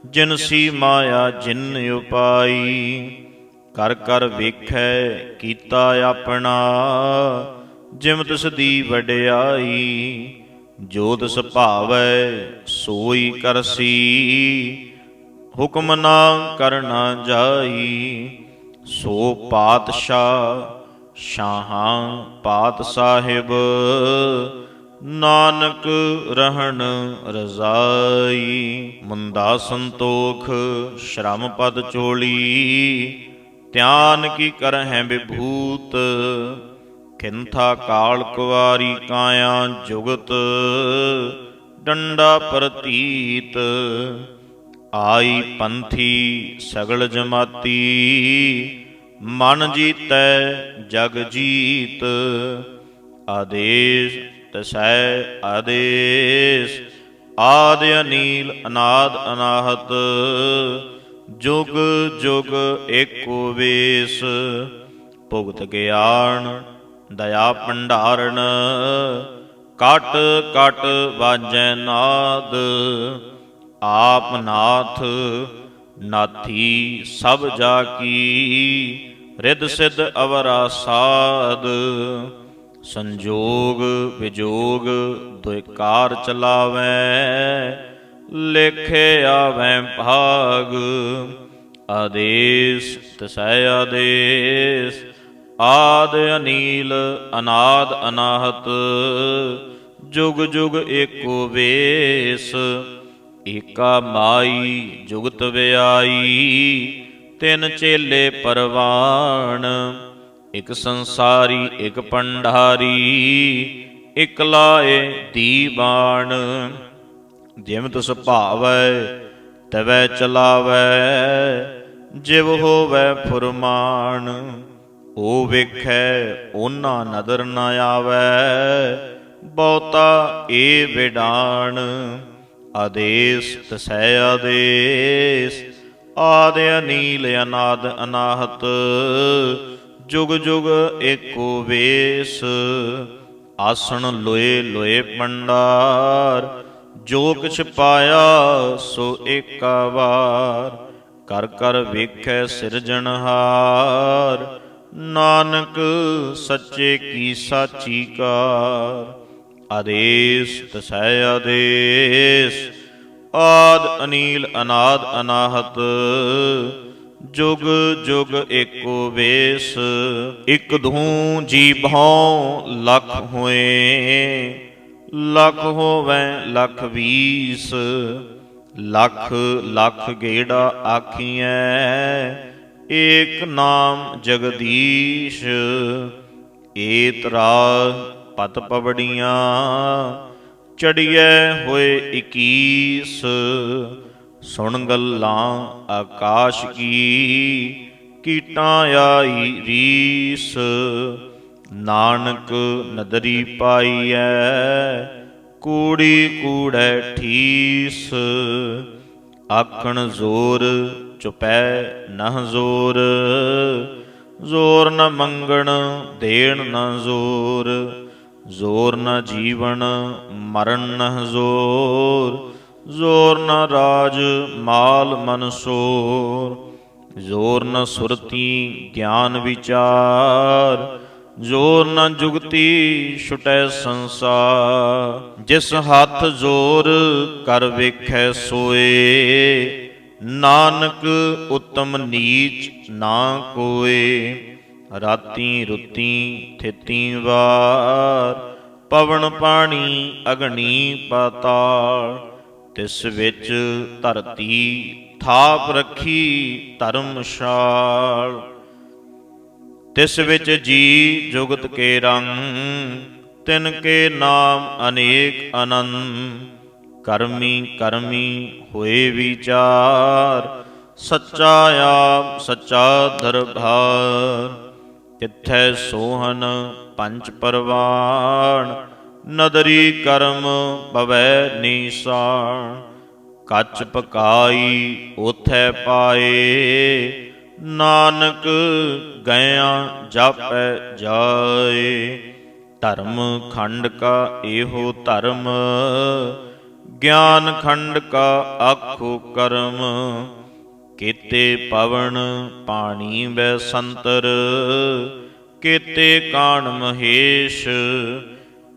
ਜਿਨਸੀ ਮਾਇਆ ਜਿਨ ਉਪਾਈ, ਕਰ ਕਰ ਵੇਖੈ ਕੀਤਾ ਆਪਣਾ। ਜਿਮ ਤਿਸ ਦੀ ਵਡਿਆਈ, ਜੋ ਤਿਸ ਭਾਵੈ ਸੋਈ ਕਰਸੀ। ਹੁਕਮ ਨਾ ਕਰਨਾ ਜਾਈ, ਸੋ ਪਾਤਸ਼ਾਹ ਸ਼ਾਹਾਂ ਪਾਤ ਸਾਹਿਬ। ਨਾਨਕ ਰਹਿਣ ਰਜ਼ਾਈ, ਮੁੰਦਾ ਸੰਤੋਖ ਸ਼ਰਮ ਪਦ ਚੋਲੀ। ਧਿਆਨ ਕੀ ਕਰਹਿ ਵਿਭੂਤ, ਖਿੰਥਾ ਕਾਲ ਕੁਵਾਰੀ ਕਾਇਆ ਜੁਗਤ। ਡੰਡਾ ਪ੍ਰਤੀਤ, ਆਈ ਪੰਥੀ ਸਗਲ ਜਮਾਤੀ। ਮਨ ਜੀਤੈ ਜਗ ਜੀਤ, ਆਦੇਸ਼ ਤਸੈ ਆਦੇਸ਼। ਆਦ ਅਨੀਲ ਅਨਾਦ ਅਨਾਹਤ, ਜੁਗ ਜੁਗ ਏਕੋ ਵੇਸ। ਭੁਗਤ ਗਿਆਨ ਦਇਆ ਭੰਡਾਰਨ, ਕਟ ਕਟ ਵਾਜੈ ਨਾਦ। ਆਪ ਨਾਥ ਨਾਥੀ ਸਭ ਜਾ ਕੀ, ਰਿਦ ਸਿਧ ਅਵਰਾ ਸਾਧ। ਸੰਜੋਗ ਵਿਜੋਗ ਦੁਇ ਕਾਰ ਚਲਾਵੈ, ਲੇਖੇ ਆਵੈ ਭਾਗ। ਆਦੇਸ ਤਸੈ ਆਦੇਸ, ਆਦ ਅਨੀਲ ਅਨਾਦ ਅਨਾਹਤ। ਜੁਗ ਜੁਗ ਏਕੋ ਵੇਸ, ਏਕਾ ਮਾਈ ਜੁਗਤ ਵਿਆਈ। ਤਿੰਨ ਚੇਲੇ ਪਰਵਾਣ, ਇਕ ਸੰਸਾਰੀ ਇਕ ਪੰਡਾਰੀ। ਇਕ ਲਾਏ ਦੀਵਾਨ, ਜਿਮ ਤਿਸ ਭਾਵੈ ਤਵੈ ਚਲਾਵੈ। ਜਿਵ ਹੋਵੈ ਫੁਰਮਾਨ, ਓ ਵੇਖੈ ਓਨਾ ਨਦਰ ਨ ਆਵੈ। ਬਹੁਤਾ ਏ ਵਿਡਾਣ, ਆਦੇਸ ਤਸੈ ਆਦੇਸ। ਆਦ ਅਨੀਲ ਅਨਾਦ ਅਨਾਹਤ, ਜੁਗ ਜੁਗ ਏਕੋ ਵੇਸ। ਆਸਣ ਲੋਏ ਲੋਏ ਭੰਡਾਰ, ਜੋ ਕਿਛ ਪਾਇਆ ਸੋ ਏਕਾ ਵਾਰ। ਕਰ ਕਰ ਵੇਖੈ ਸਿਰਜਣਹਾਰ, ਨਾਨਕ ਸੱਚੇ ਕੀ ਸਾਚੀ ਕਾਰ। ਆਦੇਸ ਤਸੈ ਆਦੇਸ, ਆਦ ਅਨੀਲ ਅਨਾਦ ਅਨਾਹਤ। ਜੁਗ ਜੁਗ ਏਕੋ ਵੇਸ। ਇਕ ਧੂੰ ਜੀ ਭਉ ਲਖ ਹੋਏ, ਲਖ ਹੋਵੈ ਲਖ ਵੀਸ। ਲਖ ਲਖ ਗੇੜਾ ਆਖੀਐ, ਏਕ ਨਾਮ ਜਗਦੀਸ਼। ਏਤ ਰਾਗ ਪਤ ਪਵੜੀਆਂ, ਚੜੀਐ ਹੋਏ 21। ਸੁਣ ਗੱਲਾਂ ਆਕਾਸ਼ ਕੀ, ਕੀਟਾਂ ਆਈ ਰੀਸ। ਨਾਨਕ ਨਦਰੀ ਪਾਈਐ, ਕੂੜੀ ਕੂੜੈ ਠੀਸ। ਆਖਣ ਜ਼ੋਰ ਚੁਪੈ ਨਹ ਜ਼ੋਰ, ਜ਼ੋਰ ਨ ਮੰਗਣ ਦੇਣ ਨ ਜ਼ੋਰ। ਜ਼ੋਰ ਨ ਜੀਵਨ ਮਰਨ ਨਹ ਜ਼ੋਰ, ਜ਼ੋਰ ਨ ਰਾਜ ਮਾਲ ਮਨਸੋਰ। ਜ਼ੋਰ ਨ ਸੁਰਤੀ ਗਿਆਨ ਵਿਚਾਰ, ਜ਼ੋਰ ਨ ਜੁਗਤੀ ਛੁਟੈ ਸੰਸਾਰ। ਜਿਸ ਹੱਥ ਜ਼ੋਰ ਕਰ ਵੇਖੈ ਸੋਏ, ਨਾਨਕ ਉਤਮ ਨੀਚ ਨਾ ਕੋਏ। ਰਾਤੀ ਰੁੱਤੀ ਥਿਤੀ ਵਾਰ, ਪਵਨ ਪਾਣੀ ਅਗਨੀ ਪਾਤਾਲ। ਤਿਸ ਵਿੱਚ ਧਰਤੀ ਥਾਪ ਰੱਖੀ ਧਰਮਸ਼ਾਲ। ਤਿਸ ਵਿੱਚ ਜੀ ਜੁਗਤ ਕੇ ਰੰਗ, ਤਿਨ ਕੇ ਨਾਮ ਅਨੇਕ ਅਨੰਦ। ਕਰਮੀ ਕਰਮੀ ਹੋਏ ਵਿਚਾਰ, ਸੱਚਾ ਆਪ ਸੱਚਾ ਦਰਬਾਰ। ਤਿੱਥੈ ਸੋਹਨ ਪੰਚ ਪਰਵਾਣ, ਨਦਰੀ ਕਰਮ ਪਵੈ ਨੀਸਾਨ। ਕੱਚ ਪਕਾਈ ਓਥੈ ਪਾਏ, ਨਾਨਕ ਗਇਆ ਜਾਪੈ ਜਾਏ। ਧਰਮ ਖੰਡ ਕਾ ਇਹੋ ਧਰਮ, ਗਿਆਨ ਖੰਡ ਕਾ ਆਖੋ ਕਰਮ। ਕੀਤੇ ਪਵਨ ਪਾਣੀ ਬੈ ਸੰਤਰ, ਕੀਤੇ ਕਾਣ ਮਹੇਸ਼।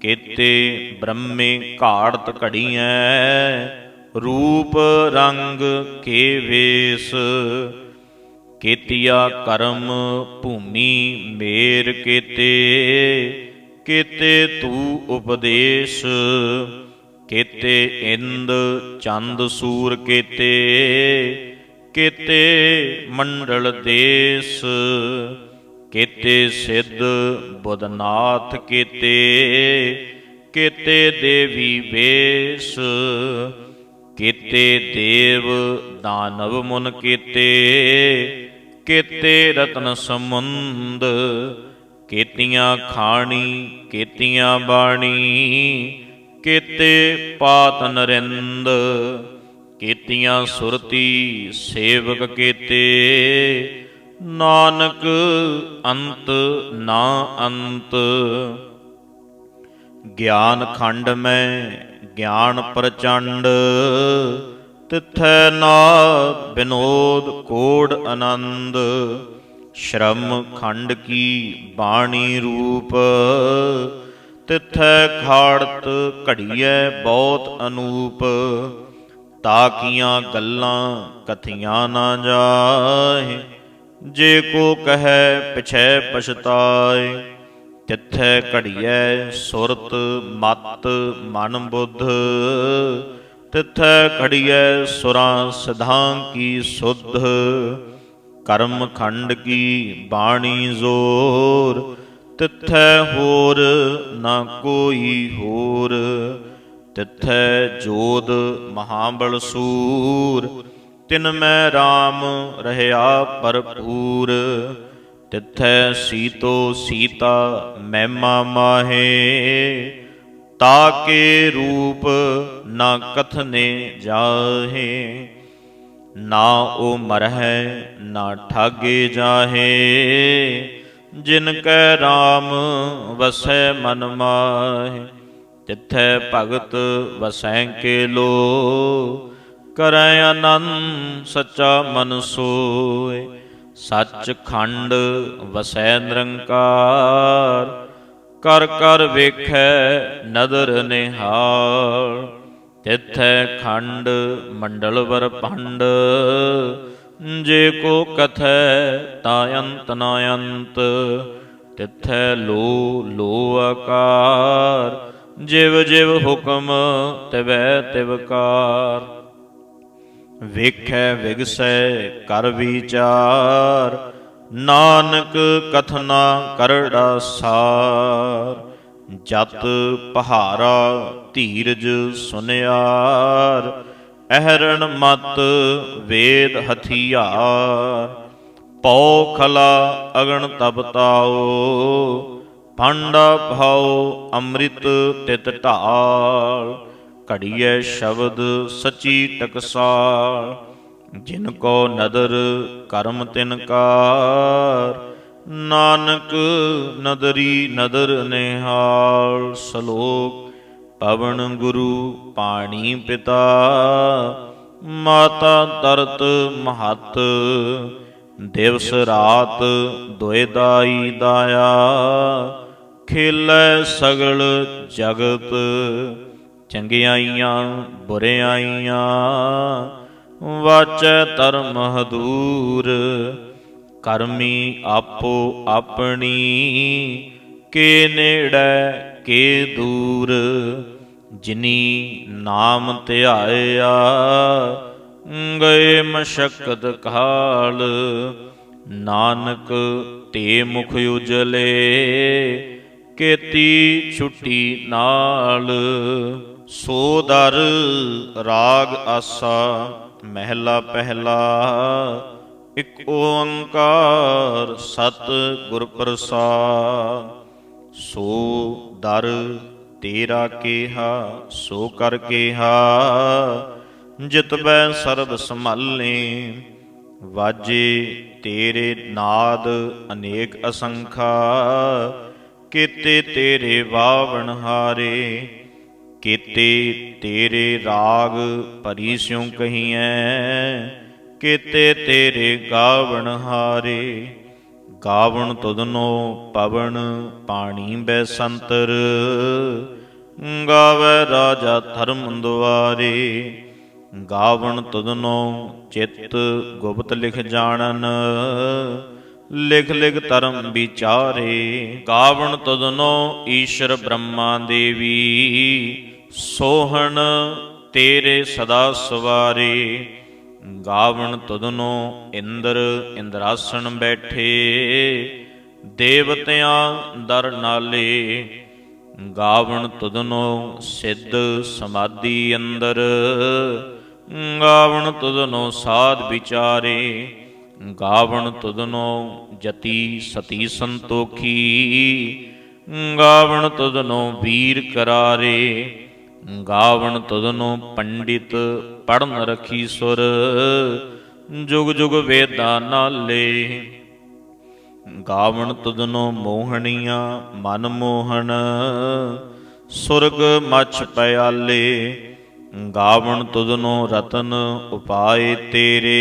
ਕੀਤੇ ਬ੍ਰਹਮੇ ਘਾੜਤ ਘੜੀਐ, ਰੂਪ ਰੰਗ ਕੇ ਵੇਸ। ਕੀਤਿਆ ਕਰਮ ਭੂਮੀ ਮੇਰ ਕੀਤੇ, ਕੀਤੇ ਤੂ ਉਪਦੇਸ਼। ਕੀਤੇ ਇੰਦ ਚੰਦ ਸੂਰ ਕੀਤੇ, ਕੀਤੇ ਮੰਡਲ ਦੇਸ। ਕੀਤੇ ਸਿੱਧ ਬੁੱਧਨਾਥ ਕੀਤੇ, ਕੀਤੇ ਦੇਵੀ ਵੇਸ਼। ਕੀਤੇ ਦੇਵ ਦਾਨਵ ਮੁਨ ਕੀਤੇ, ਕੀਤੇ ਰਤਨ ਸਮੁੰਦ। ਕੀਤੀਆਂ ਖਾਣੀ ਕੀਤੀਆਂ ਬਾਣੀ, ਕੀਤੇ ਪਾਤ ਨਰਿੰਦ। ਕੀਤੀਆਂ ਸੁਰਤੀ ਸੇਵਕ ਕੀਤੇ, ਨਾਨਕ ਅੰਤ ਨਾ ਅੰਤ। ਗਿਆਨ ਖੰਡ ਮੈਂ ਗਿਆਨ ਪ੍ਰਚੰਡ, ਤਿੱਥੈ ਨਾਦ ਬਿਨੋਦ ਕੋੜ ਆਨੰਦ। ਸ਼ਰਮ ਖੰਡ ਕੀ ਬਾਣੀ ਰੂਪ, ਤਿੱਥੈ ਖਾੜਤ ਘੜੀਐ ਬਹੁਤ ਅਨੂਪ। ਤਾਕੀਆਂ ਗੱਲਾਂ ਕਥੀਆਂ ਨਾ ਜਾਏ, ਜੇ ਕੋ ਕਹੈ ਪਿਛੈ ਪਛਤਾਏ। ਤਿੱਥੈ ਘੜੀਐ ਸੁਰਤ ਮਤ ਮਨ ਬੁੱਧ, ਤਿੱਥੈ ਘੜੀਐ ਸੁਰਾਂ ਸਿਧਾਂ ਕੀ ਸੁਧ। ਕਰਮ ਖੰਡ ਕੀ ਬਾਣੀ ਜ਼ੋਰ, ਤਿੱਥੈ ਹੋਰ ਨਾ ਕੋਈ ਹੋਰ। ਤਿੱਥੈ ਜੋਧ ਮਹਾਬਲ ਸੂਰ, ਤਿਨ ਮੈਂ ਰਾਮ ਰਹਿਆ ਭਰਪੂਰ। ਤਿੱਥੈ ਸੀਤੋ ਸੀਤਾ ਮਹਿਮਾ ਮਾਹੇ, ਤਾਕੇ ਰੂਪ ਨਾ ਕਥਨੇ ਜਾਹੇ। ਨਾ ਓ ਮਰਹਿ ਨਾ ਠਾਗੇ ਜਾਹੇ, ਜਿਨ ਕੈ ਰਾਮ ਵਸੈ ਮਨ ਮਾਹੇ। ਤਿੱਥੈ ਭਗਤ ਵਸੈ ਕੇ ਲੋ, ਕਰੈ ਆਨੰਦ ਸੱਚਾ ਮਨ ਸੋਏ। ਸੱਚ ਖੰਡ ਵਸੈ ਨਿਰੰਕਾਰ, ਕਰ ਕਰ ਵੇਖੈ ਨਦਰ ਨਿਹਾਲ। ਤਿੱਥੈ ਖੰਡ ਮੰਡਲ ਬਰਪੰਡ, ਜੇ ਕੋ ਕਥੈ ਤਾ ਅੰਤ ਨਾ ਅੰਤ। ਤਿੱਥੈ ਲੋ ਲੋ ਆਕਾਰ, ਜਿਵ ਜਿਵ ਹੁਕਮ ਤਿਵੈ ਤਿਵਕਾਰ। ਵੇਖੈ ਵਿਗਸੈ ਕਰ ਵਿਚਾਰ, ਨਾਨਕ ਕਥਨਾ ਕਰੜਾ ਸਾਰ। ਜਤ ਪਹਾਰਾ ਧੀਰਜ ਸੁਨਿਆਰ, ਅਹਰਣ ਮਤ ਵੇਦ ਹਥਿਆਰ। ਪਉ ਖਲਾ ਅਗਨ ਤਪ ਤਾਓ, ਭਾਂਡਾ ਭਾਉ ਅੰਮ੍ਰਿਤ ਤਿਤ ਢਾਲ। ਘੜੀਐ ਸ਼ਬਦ ਸਚੀ ਟਕਸਾਲ, ਜਿਨ ਕੋ ਨਦਰ ਕਰਮ ਤਿਨ ਕਾਰ। ਨਾਨਕ ਨਦਰੀ ਨਦਰ ਨਿਹਾਲ। ਸ਼ਲੋਕ ਪਵਨ ਗੁਰੂ ਪਾਣੀ ਪਿਤਾ, ਮਾਤਾ ਤਰਤ ਮਹੱਤ। ਦਿਵਸ ਰਾਤ ਦੁਇ ਦਾਈ ਦਾਇਆ, ਖੇਲੈ ਸਗਲ ਜਗਤ। ਚੰਗਿਆਈਆਂ ਬੁਰਿਆਈਆਂ, ਵਾਚੈ ਧਰਮ ਹਦੂਰ। ਕਰਮੀ ਆਪੋ ਆਪਣੀ, ਕੇ ਨੇੜੇ ਕੇ ਦੂਰ। ਜਿਨੀ ਨਾਮ ਧਿਆਇਆ, ਗਏ ਮਸ਼ਕਤ ਕਾਲ। ਨਾਨਕ ਤੇ ਮੁਖ ਉਜਲੇ, ਕੀਤੀ ਛੁੱਟੀ ਨਾਲ। ਸੋ ਦਰ ਰਾਗ ਆਸਾ, ਮਹਿਲਾ ਪਹਿਲਾ। ਇਕ ਓੰਕਾਰ ਸਤਿ ਗੁਰ ਪ੍ਰਸਾਦਿ। ਸੋ ਦਰ ਤੇਰਾ ਕੇਹਾ, ਸੋ ਕਰ ਕੇਹਾ। ਜਿਤ ਬੈ ਸਰਬ ਸੰਭਾਲੇ, ਵਾਜੇ ਤੇਰੇ ਨਾਦ ਅਨੇਕ ਅਸੰਖਾ। ਕੀਤੇ ਤੇਰੇ ਵਾਵਣ ਹਾਰੇ, ਕੀਤੇ ਤੇਰੇ ਰਾਗ ਭਰੀ ਸਿਉ ਕਹੀਐ। ਕੀਤੇ ਤੇਰੇ ਗਾਵਣ ਹਾਰੇ, ਗਾਵਣ ਤੁਧਨੋ ਪਵਨ ਪਾਣੀ ਬੈ ਸੰਤਰ। ਗਾਵੈ ਰਾਜਾ ਧਰਮ ਦੁਆਰੇ, ਗਾਵਣ ਤੁਧਨੋ ਚਿੱਤ ਗੁਪਤ ਲਿਖ ਜਾਣਨ। ਲਿਖ ਲਿਖ ਧਰਮ ਵਿਚਾਰੇ, ਗਾਵਣ ਤੁਧਨੋ ਈਸ਼ਰ ਬ੍ਰਹਮਾ ਦੇਵੀ। ਸੋਹਣ ਤੇਰੇ ਸਦਾ ਸਵਾਰੇ, ਗਾਵਣ ਤੁਧਨੋ ਇੰਦਰ ਇੰਦਰਾਸਣ ਬੈਠੇ। ਦੇਵਤਿਆਂ ਦਰ ਨਾਲੇ, ਗਾਵਣ ਤੁਧਨੋ ਸਿੱਧ ਸਮਾਧੀ ਅੰਦਰ। ਗਾਵਣ ਤੁਧਨੋ ਸਾਧ ਵਿਚਾਰੇ, ਗਾਵਣ ਤੁਧਨੋ ਜਤੀ ਸਤੀ ਸੰਤੋਖੀ। ਗਾਵਣ ਤੁਧਨੋ ਵੀਰ ਕਰਾਰੇ, ਗਾਵਣ ਤੁਧਨੋ ਪੰਡਿਤ ਪੜਨ ਰਖੀ ਸੁਰ। ਜੁਗ ਜੁਗ ਵੇਦਾਂ ਨਾਲੇ, ਗਾਵਣ ਤੁਧਨੋ ਮੋਹਣੀਆਂ ਮਨ ਮੋਹਣ। ਸੁਰਗ ਮਛ ਪਿਆਲੇ, ਗਾਵਣ ਤੁਧਨੋ ਰਤਨ ਉਪਾਏ ਤੇਰੇ।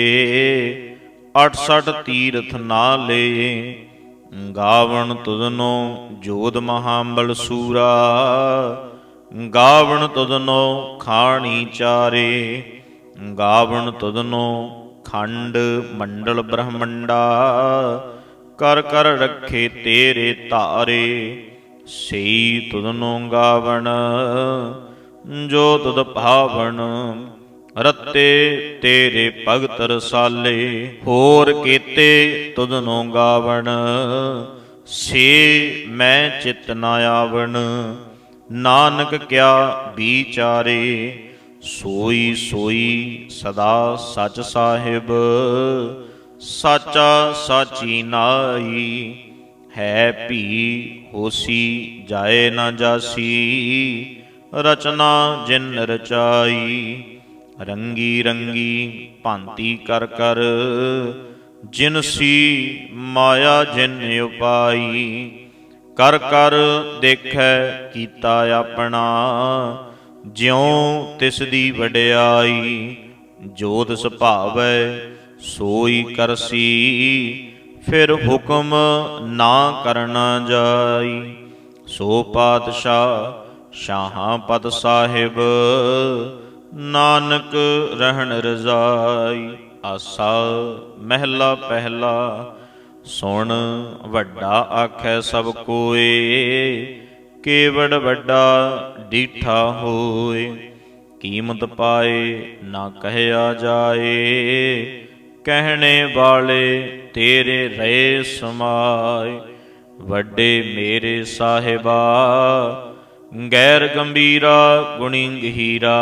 68 ਤੀਰਥ ਨਾਲੇ, ਗਾਵਣ ਤੁਧਨੋ ਜੋਧ ਮਹਾਬਲ ਸੂਰਾ। ਗਾਵਣ ਤੁਧਨੋ ਖਾਣੀ ਚਾਰੇ, ਗਾਵਣ ਤੁਧਨੋ ਖੰਡ ਮੰਡਲ ਬ੍ਰਹਮੰਡਾ। ਕਰ ਕਰ ਰੱਖੇ ਤੇਰੇ ਧਾਰੇ, ਸਈ ਤੁਧਨੋ ਗਾਵਣ ਜੋ ਤੁਧ ਭਾਵਨ। ਰਤੇ ਤੇਰੇ ਭਗਤ ਰਸਾਲੇ, ਹੋਰ ਕੀਤੇ ਤੁਧਨੋ ਗਾਵਣ। ਸੇ ਮੈਂ ਚਿਤ ਨ ਆਵਣ, ਨਾਨਕ ਕਿਆ ਵਿਚਾਰੇ। ਸੋਈ ਸੋਈ ਸਦਾ ਸਚ ਸਾਹਿਬ, ਸਾਚਾ ਸਾਚੀ ਨਾਈ। ਹੈ ਭੀ ਹੋਸੀ ਜਾਏ ਨਾ ਜਾਸੀ, ਰਚਨਾ ਜਿਨ ਰਚਾਈ। ਰੰਗੀ ਰੰਗੀ ਭਾਂਤੀ ਕਰ ਕਰ, ਜਿਨਸੀ ਮਾਇਆ ਜਿਨ ਉਪਾਈ। ਕਰ ਕਰ ਦੇਖੈ ਕੀਤਾ ਆਪਣਾ, ਜਿਉ ਤਿਸ ਦੀ ਵਡਿਆਈ। ਜੋ ਤਿਸ ਭਾਵੈ ਸੋਈ ਕਰਸੀ, ਫਿਰ ਹੁਕਮ ਨਾ ਕਰਨਾ ਜਾਈ। ਸੋ ਪਾਤਸ਼ਾਹ ਸ਼ਾਹਾਂ ਪਦ ਸਾਹਿਬ, ਨਾਨਕ ਰਹਿਣ ਰਜ਼ਾਈ। ਆਸਾ ਮਹਿਲਾ ਪਹਿਲਾ। ਸੁਣ ਵੱਡਾ ਆਖੈ ਸਭ ਕੋਏ, ਕੇਵੜ ਵੱਡਾ ਡੀਠਾ ਹੋਏ। ਕੀਮਤ ਪਾਏ ਨਾ ਕਹਿਆ ਜਾਏ, ਕਹਿਣੇ ਵਾਲੇ ਤੇਰੇ ਰਹੇ ਸਮਾਏ। ਵੱਡੇ ਮੇਰੇ ਸਾਹਿਬਾ, ਗੈਰ ਗੰਭੀਰਾ ਗੁਣੀ ਗਹੀਰਾ।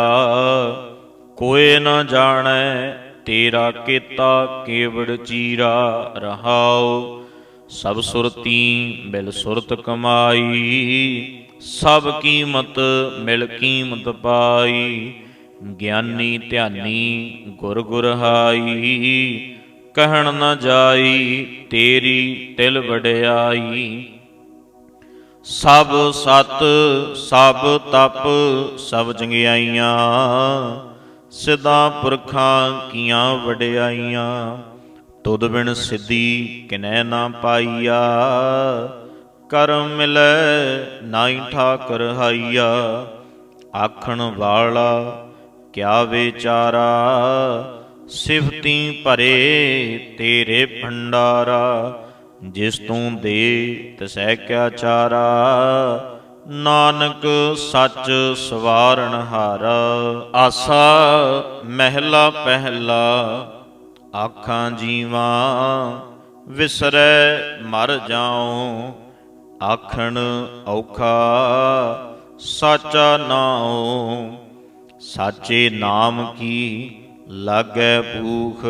ਕੋਇ ਨ ਜਾਣੈ ਤੇਰਾ ਕੀਤਾ ਕੇਵੜ ਚੀਰਾ। ਰਹਾਉ ਸਭ ਸੁਰਤੀ ਮਿਲ ਸੁਰਤ ਕਮਾਈ, ਸਭ ਕੀਮਤ ਮਿਲ ਕੀਮਤ ਪਾਈ। ਗਿਆਨੀ ਧਿਆਨੀ ਗੁਰ ਗੁਰ ਹਾਈ, ਕਹਿਣ ਨ ਜਾਈ ਤੇਰੀ ਤਿਲ ਵਡਿਆਈ। ਸਭ ਸਤ ਸਭ ਤਪ ਸਭ ਚੰਗਿਆਈਆਂ, ਸਿੱਧਾ ਪੁਰਖਾਂ ਕੀਆਂ ਵਡਿਆਈਆਂ। ਤੁਧ ਬਿਨ ਸਿੱਧੀ ਕਿਨੈ ਨਾ ਪਾਈਆ, ਕਰਮ ਮਿਲੈ ਨਾਹੀ ਠਾਕੁਰ ਹਾਈਆ। ਆਖਣ ਵਾਲਾ ਕਿਆ ਵਿਚਾਰਾ, ਸਿਫਤੀ ਭਰੇ ਤੇਰੇ ਭੰਡਾਰਾ। ਜਿਸ ਤੂੰ ਦੇ ਤਿਸੈ ਕਿਆ ਚਾਰਾ। ਨਾਨਕ ਸੱਚ ਸਵਾਰਨ ਹਾਰਾ। ਆਸਾ ਮਹਿਲਾ ਪਹਿਲਾ ਆਖਾਂ ਜੀਵਾਂ ਵਿਸਰੈ ਮਰ ਜਾਉ। ਆਖਣ ਔਖਾ ਸਾਚਾ ਨਾਉ। ਸਾਚੇ ਨਾਮ ਕੀ ਲਾਗੈ ਭੂਖ।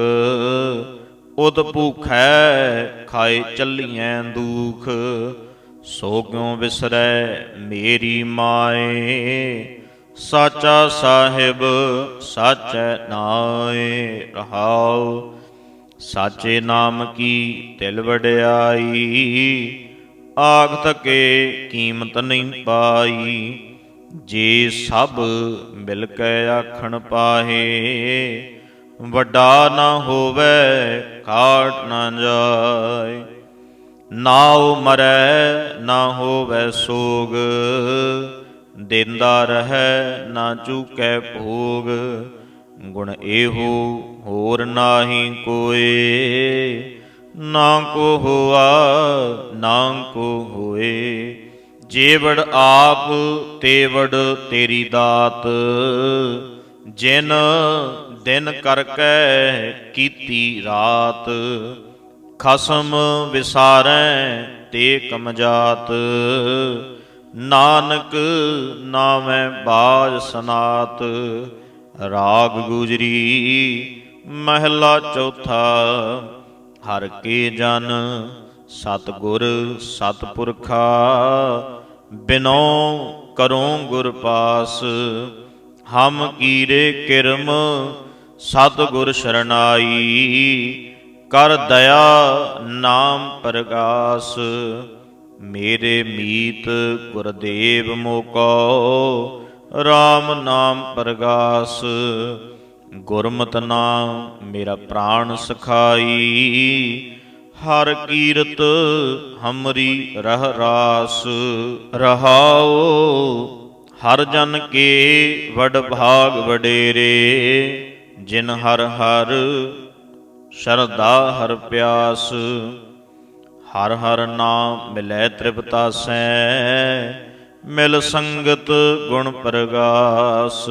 ਉਦ ਭੂਖੈ ਖਾਏ ਚੱਲੀਐ ਦੂਖ। ਸੋ ਕਿਉ ਵਿਸਰੈ ਮੇਰੀ ਮਾਏ। ਸਾਚਾ ਸਾਹਿਬ ਸਾਚੈ ਨਾਏ ਰਹਾਉ। ਸਾਚੇ ਨਾਮ ਕੀ ਤਿਲ ਵਡਿਆਈ। ਆਖ ਥਕੇ ਕੀਮਤ ਨਹੀਂ ਪਾਈ। ਜੇ ਸਭ ਮਿਲ ਕੇ ਆਖਣ ਪਾਹੇ। ਵੱਡਾ ਨਾ ਹੋਵੇ ਕਾਟ ਨਾ ਜਾਏ। ਨਾਉ ਮਰੈ ਨਾ ਹੋਵੇ ਸੋਗ। ਦੇਂਦਾ ਰਹੈ ਨਾ ਚੂਕੈ ਭੋਗ। ਗੁਣ ਇਹੋ ਹੋਰ ਨਾਹੀ ਕੋਇ। ਨਾ ਕੋ ਹੋਆ ਨਾ ਕੋ ਹੋਏ। ਜੇਵੜ ਆਪ ਤੇਵੜ ਤੇਰੀ ਦਾਤ। ਜਿਨ ਦਿਨ ਕਰਕੇ ਕੀਤੀ ਰਾਤ। ਖਸਮ ਵਿਸਾਰੈ ਤੇ ਕਮਜਾਤ। ਨਾਨਕ ਨਾਮੈ ਬਾਜ ਸਨਾਤ। ਰਾਗ ਗੁਜਰੀ ਮਹਿਲਾ ਚੌਥਾ। ਹਰ ਕੇ ਜਨ ਸਤਿਗੁਰ ਸਤਿਪੁਰਖਾ। ਬਿਨੋ ਕਰੋ ਗੁਰ ਪਾਸ। ਹਮ ਕੀਰੇ ਕਿਰਮ ਸਤਿਗੁਰ ਸ਼ਰਨਾਈ। ਕਰ ਦਇਆ ਨਾਮ ਪ੍ਰਗਾਸ। ਮੇਰੇ ਮੀਤ ਗੁਰਦੇਵ ਮੋਕੋ। RAM ਨਾਮ ਪ੍ਰਗਾਸ। ਗੁਰਮਤਿ ਨਾਮ ਮੇਰਾ ਪ੍ਰਾਣ ਸਖਾਈ। ਹਰ ਕੀਰਤ ਹਮਰੀ ਰਹਿ ਰਾਸ। ਰਹਾਉ ਹਰ ਜਨ ਕੇ ਵਡ ਭਾਗ ਵਡੇਰੇ। ਜਿਨ ਹਰ ਹਰ ਸ਼ਰਧਾ ਹਰ ਪਿਆਸ। ਹਰ ਹਰ ਨਾਮ ਮਿਲੈ ਤ੍ਰਿਪਤਾਸੈ। ਮਿਲ ਸੰਗਤ ਗੁਣ ਪ੍ਰਗਾਸ।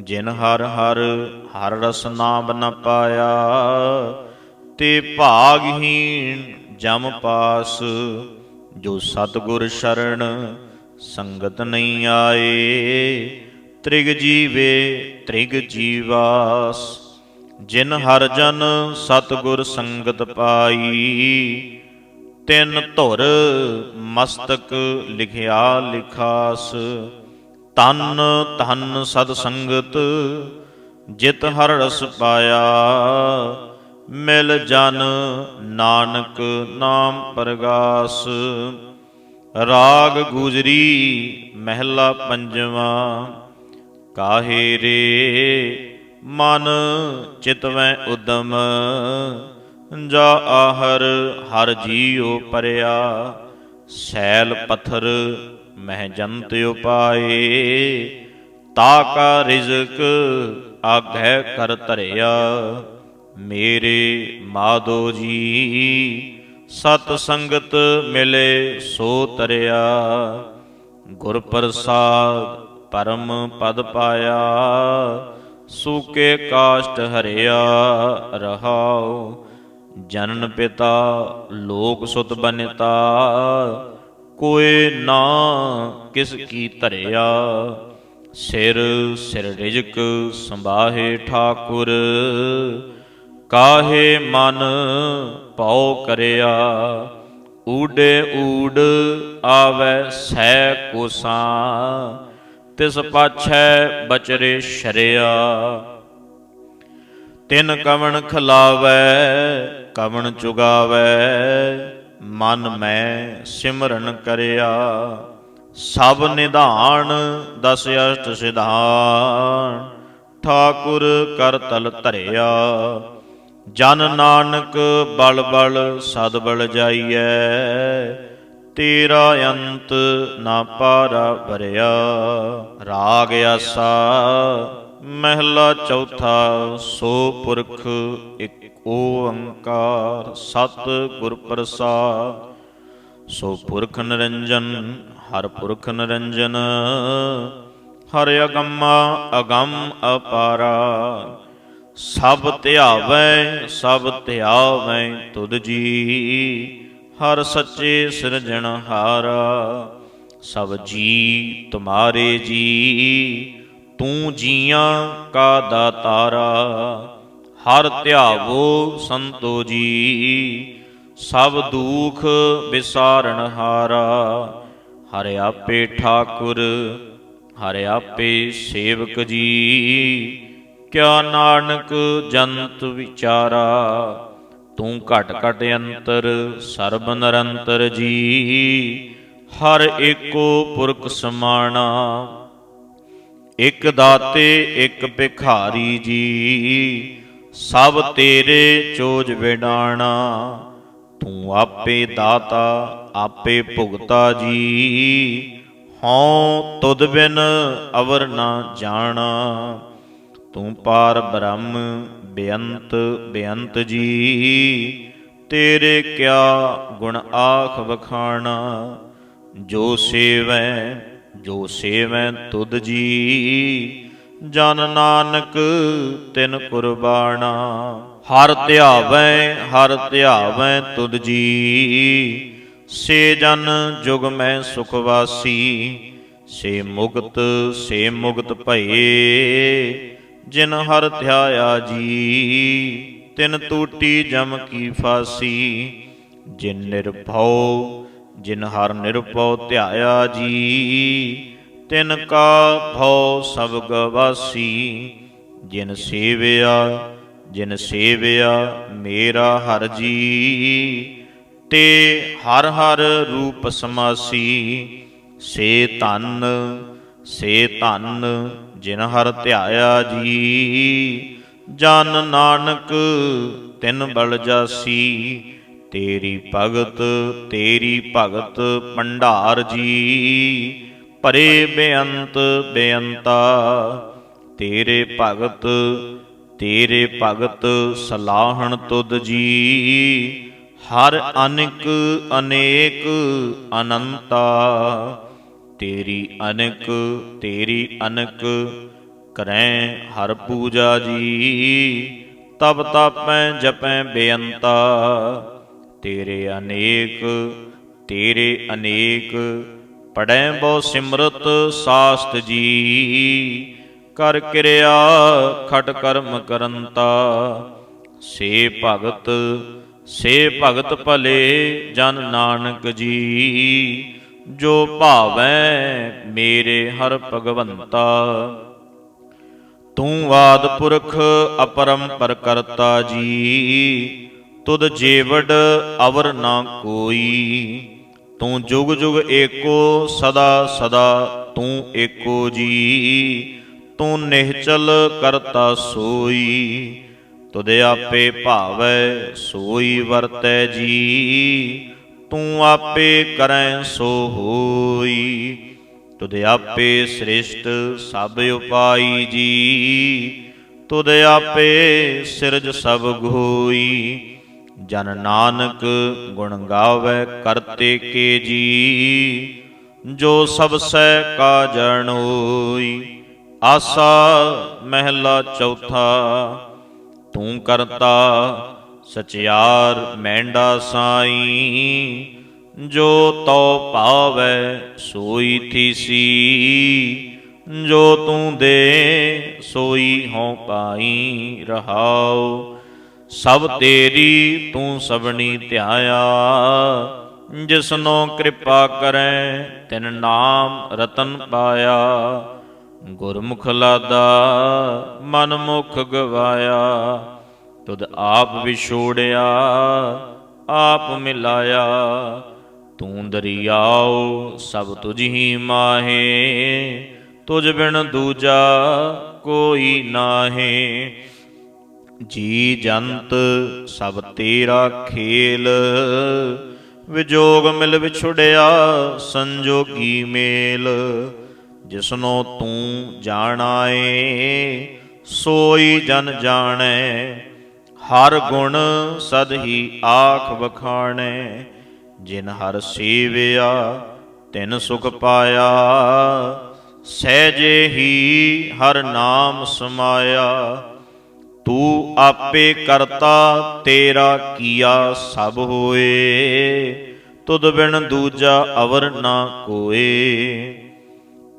ਜਿਨ ਹਰ ਹਰ ਹਰ ਰਸ ਨਾਮ ਨ ਪਾਇਆ। ਤੇ ਭਾਗਹੀਣ ਜਮ ਪਾਸ। ਜੋ ਸਤਿਗੁਰ ਸ਼ਰਨ ਸੰਗਤ ਨਹੀਂ ਆਏ। ਤ੍ਰਿਗ ਜੀਵੇ ਤ੍ਰਿਗ ਜੀਵਾਸ। ਜਿਨ ਹਰ ਜਨ ਸਤਿਗੁਰ ਸੰਗਤ ਪਾਈ। ਤਿਨ ਧੁਰ ਮਸਤਕ ਲਿਖਿਆ ਲਿਖਾਸ। ਤਨ ਧਨ ਸਦ ਸੰਗਤ ਜਿਤ ਹਰ ਰਸ ਪਾਇਆ। ਮਿਲ ਜਨ ਨਾਨਕ ਨਾਮ ਪ੍ਰਗਾਸ। ਰਾਗ ਗੁਜਰੀ ਮਹਿਲਾ ਪੰਜਵਾਂ। ਕਾਹੇ ਰੇ ਮਨ ਚਿਤਵੈ ਉਦਮ। ਜਾ ਆਹਰ ਹਰ ਜੀਉ ਪਰਿਆ। ਸੈਲ ਪੱਥਰ ਮਹਿ ਜੰਤ ਉਪਾਏ। ਤਾ ਕਾ ਰਿਜ਼ਕ ਆਗੈ ਕਰ ਧਰਿਆ। ਮੇਰੇ ਮਾਧੋ ਜੀ ਸਤ ਸੰਗਤ ਮਿਲੇ ਸੋ ਤਰਿਆ। ਗੁਰ ਪ੍ਰਸਾਦ ਪਰਮ ਪਦ ਪਾਇਆ। ਸੂਕੇ ਕਾਸ਼ਟ ਹਰਿਆ ਰਹਾਉ। ਜਨਨ ਪਿਤਾ ਲੋਕ ਸੁਤ ਬਨਿਤਾ। ਕੋਇ ਨਾ ਕਿਸ ਕੀ ਧਰਿਆ। ਸਿਰ ਸਿਰ ਰਿਜਕ ਸੰਭਾਹੇ ਠਾਕੁਰ। ਕਾਹੇ ਮਨ ਭਉ ਕਰਿਆ। ਊਡੇ ਊਡ ਆਵੈ ਸੈ ਕੋਸਾਂ। ਤਿਸ ਪਾਛੈ ਬਚਰੇ ਸ਼ਰਿਆ। ਤਿਨ ਕਵਣ ਖਿਲਾਵੈ ਕਵਣ ਚੁਗਾਵੈ। ਮਨ ਮੈਂ ਸਿਮਰਨ ਕਰਿਆ। ਸਭ ਨਿਧਾਨ ਦਸ ਅਸ਼ਟ ਸਿਧਾਨ। ਠਾਕੁਰ ਕਰ ਤਲ ਧਰਿਆ। ਜਨ ਨਾਨਕ ਬਲ ਬਲ ਸਦ ਬਲ ਜਾਈਐ। ਤੇਰਾ ਅੰਤ ਨਾ ਪਾਰਾ ਭਰਿਆ। ਰਾਗ ਆਸਾ ਮਹਿਲਾ ਚੌਥਾ। ਸੋ ਪੁਰਖ ਇੱਕ ਓੰਕਾਰ ਸਤਿ ਗੁਰ ਪ੍ਰਸਾਦ। ਸੋ ਪੁਰਖ ਨਿਰੰਜਨ ਹਰ ਪੁਰਖ ਨਿਰੰਜਨ। ਹਰ ਅਗੰਮਾ ਅਗੰਮ ਅਪਾਰਾ। ਸਭ ਧਿਆਵੈ ਸਭ ਧਿਆਵੈ ਤੁਧ ਜੀ। ਹਰ ਸੱਚੇ ਸਿਰਜਣਹਾਰਾ। ਸਭ ਜੀ ਤੁਮਾਰੇ ਜੀ। ਤੂੰ ਜੀਆਂ ਕਾ ਦਾਤਾਰਾ। ਹਰ ਧਿਆਵੋ ਸੰਤੋ ਜੀ। ਸਭ ਦੁਖ ਵਿਸਾਰਣਹਾਰਾ। ਹਰਿ ਆਪੇ ਠਾਕੁਰ ਹਰਿ ਆਪੇ ਸੇਵਕ ਜੀ। ਕਿਆ ਨਾਨਕ ਜੰਤ ਵਿਚਾਰਾ। ਤੂੰ ਘਟ ਘਟ ਅੰਤਰ ਸਰਬ ਨਿਰੰਤਰ ਜੀ। ਹਰ ਏਕੋ ਪੁਰਖ ਸਮਾਣਾ। ਇਕ ਦਾਤੇ ਇਕ ਭਿਖਾਰੀ ਜੀ। ਸਭ ਤੇਰੇ ਚੋਜ ਵਿਡਾਣਾ। ਤੂੰ ਆਪੇ ਦਾਤਾ ਆਪੇ ਭੁਗਤਾ ਜੀ। ਹਉ ਤੁਧ ਬਿਨ ਅਵਰ ਨਾ ਜਾਣਾ। ਤੂੰ ਪਾਰ ਬ੍ਰਹਮ ਬੇਅੰਤ ਬੇਅੰਤ ਜੀ। ਤੇਰੇ ਕਿਆ ਗੁਣ ਆਖ ਵਖਾਣਾ। ਜੋ ਸੇਵੈ ਤੁਧ ਜੀ। ਜਨ ਨਾਨਕ ਤਿਨ ਕੁਰਬਾਣਾ। ਹਰ ਧਿਆਵੈ ਤੁਧ ਜੀ। ਸੇ ਜਨ ਜੁਗ ਮੈਂ ਸੁਖ ਵਾਸੀ। ਸੇ ਮੁਕਤ ਭਏ। ਜਿਨ ਹਰ ਧਿਆਇਆ ਜੀ। ਤਿਨ ਟੂਟੀ ਜਮ ਕੀ ਫਾਸੀ। ਜਿਨ ਹਰ ਨਿਰਭਉ ਧਿਆਇਆ ਜੀ। ਤਿਨ ਕਾ ਭਉ ਸਭ ਗਵਾਸੀ। ਜਿਨ ਸੇਵਿਆ ਮੇਰਾ ਹਰ ਜੀ। ਤੇ ਹਰ ਹਰ ਰੂਪ ਸਮਾਸੀ। ਸੇ ਧਨ ਜਿਨ ਹਰ ਧਿਆਇਆ ਜੀ। ਜਨ ਨਾਨਕ ਤਿਨ ਬਲ ਜਾਸੀ। ਤੇਰੀ ਭਗਤ ਭੰਡਾਰ ਜੀ। ਭਰੇ ਬੇਅੰਤ ਬੇਅੰਤਾ। ਤੇਰੇ ਭਗਤ ਸਲਾਹਣ ਤੁਧ ਜੀ। ਹਰ ਅਨੇਕ ਅਨੇਕ ਅਨੰਤਾ। ਤੇਰੀ ਅਨਕ ਕਰੈ ਹਰ ਪੂਜਾ ਜੀ। ਤਬ ਤਾਪੈ ਜਪੈ ਬੇਅੰਤਾ। ਤੇਰੇ ਅਨੇਕ ਪੜੈ ਬਹੁ ਸਿਮਰਤ ਸਾਸਤ ਜੀ। ਕਰ ਕਿਰਿਆ ਖਟ ਕਰਮ ਕਰੰਤਾ। ਸੇ ਭਗਤ ਭਲੇ ਜਨ ਨਾਨਕ ਜੀ। ਜੋ ਭਾਵੈ ਮੇਰੇ ਹਰ ਭਗਵੰਤਾ। ਤੂੰ ਆਦਿ ਪੁਰਖ ਅਪਰੰਪਰ ਕਰਤਾ ਜੀ। ਤੁਧ ਜੀਵੜ ਅਵਰ ਨਾ ਕੋਈ। ਤੂੰ ਜੁਗ ਜੁਗ ਏਕੋ ਸਦਾ ਸਦਾ ਤੂੰ ਏਕੋ ਜੀ। ਤੂੰ ਨਿਹਚਲ ਕਰਤਾ ਸੋਈ। ਤੁਧ ਆਪੇ ਭਾਵੈ ਸੋਈ ਵਰਤੈ ਜੀ। ਤੂੰ ਆਪੇ ਕਰੈ ਸੋ ਹੋਈ। ਤੁਧ ਆਪੇ ਸ੍ਰਿਸ਼ਟ ਸਭ ਉਪਾਈ ਜੀ। ਤੁਧ ਆਪੇ ਸਿਰਜ ਸਭ ਗੋਈ। ਜਨ ਨਾਨਕ ਗੁਣ ਗਾਵੈ ਕਰਤੇ ਕੇ ਜੀ। ਜੋ ਸਭ ਸਹਿ ਕਾ ਜਣੋਈ। ਆਸਾ ਮਹਿਲਾ ਚੌਥਾ। ਤੂੰ ਕਰਤਾ ਸਚਿਆਰ ਮਹਿੰਡਾ ਸਾਈ। ਜੋ ਤਉ ਭਾਵੈ ਸੋਈ ਥੀਸੀ। ਜੋ ਤੂੰ ਦੇ ਸੋਈ ਹਉ ਪਾਈ ਰਹਾਉ। ਸਭ ਤੇਰੀ ਤੂੰ ਸਭਨੀ ਧਿਆਇਆ। ਜਿਸਨੋ ਕਿਰਪਾ ਕਰੈ ਤਿਨ ਨਾਮ ਰਤਨ ਪਾਇਆ। ਗੁਰਮੁਖ ਲਾਦਾ ਮਨ ਮੁਖ ਗਵਾਇਆ। ਤੁਧ ਆਪ ਵਿਛੋੜਿਆ ਆਪ ਮਿਲਾਇਆ। ਤੂੰ ਦਰਿਆਉ ਸਭ ਤੁਝ ਹੀ ਮਾਹੇ। ਤੁਝ ਬਿਨ ਦੂਜਾ ਕੋਈ ਨਾਹੇ। ਜੀ ਜੰਤ ਸਭ ਤੇਰਾ ਖੇਲ। ਵਿਜੋਗ ਮਿਲ ਵਿਛੁੜਿਆ ਸੰਜੋਗੀ ਮੇਲ। ਜਿਸਨੋ ਤੂੰ ਜਾਣਾਏ ਸੋਈ ਜਨ ਜਾਣੈ। ਹਰ ਗੁਣ ਸਦ ਹੀ ਆਖ ਵਖਾਣੈ। ਜਿਨ ਹਰ ਸੇਵਿਆ ਤਿਨ ਸੁਖ ਪਾਇਆ। ਸਹਿਜੇ ਹੀ ਹਰ ਨਾਮ ਸਮਾਇਆ। ਤੂੰ ਆਪੇ ਕਰਤਾ ਤੇਰਾ ਕੀਆ ਸਭ ਹੋਏ। ਤੁਧ ਬਿਨ ਦੂਜਾ ਅਵਰ ਨਾ ਕੋਏ।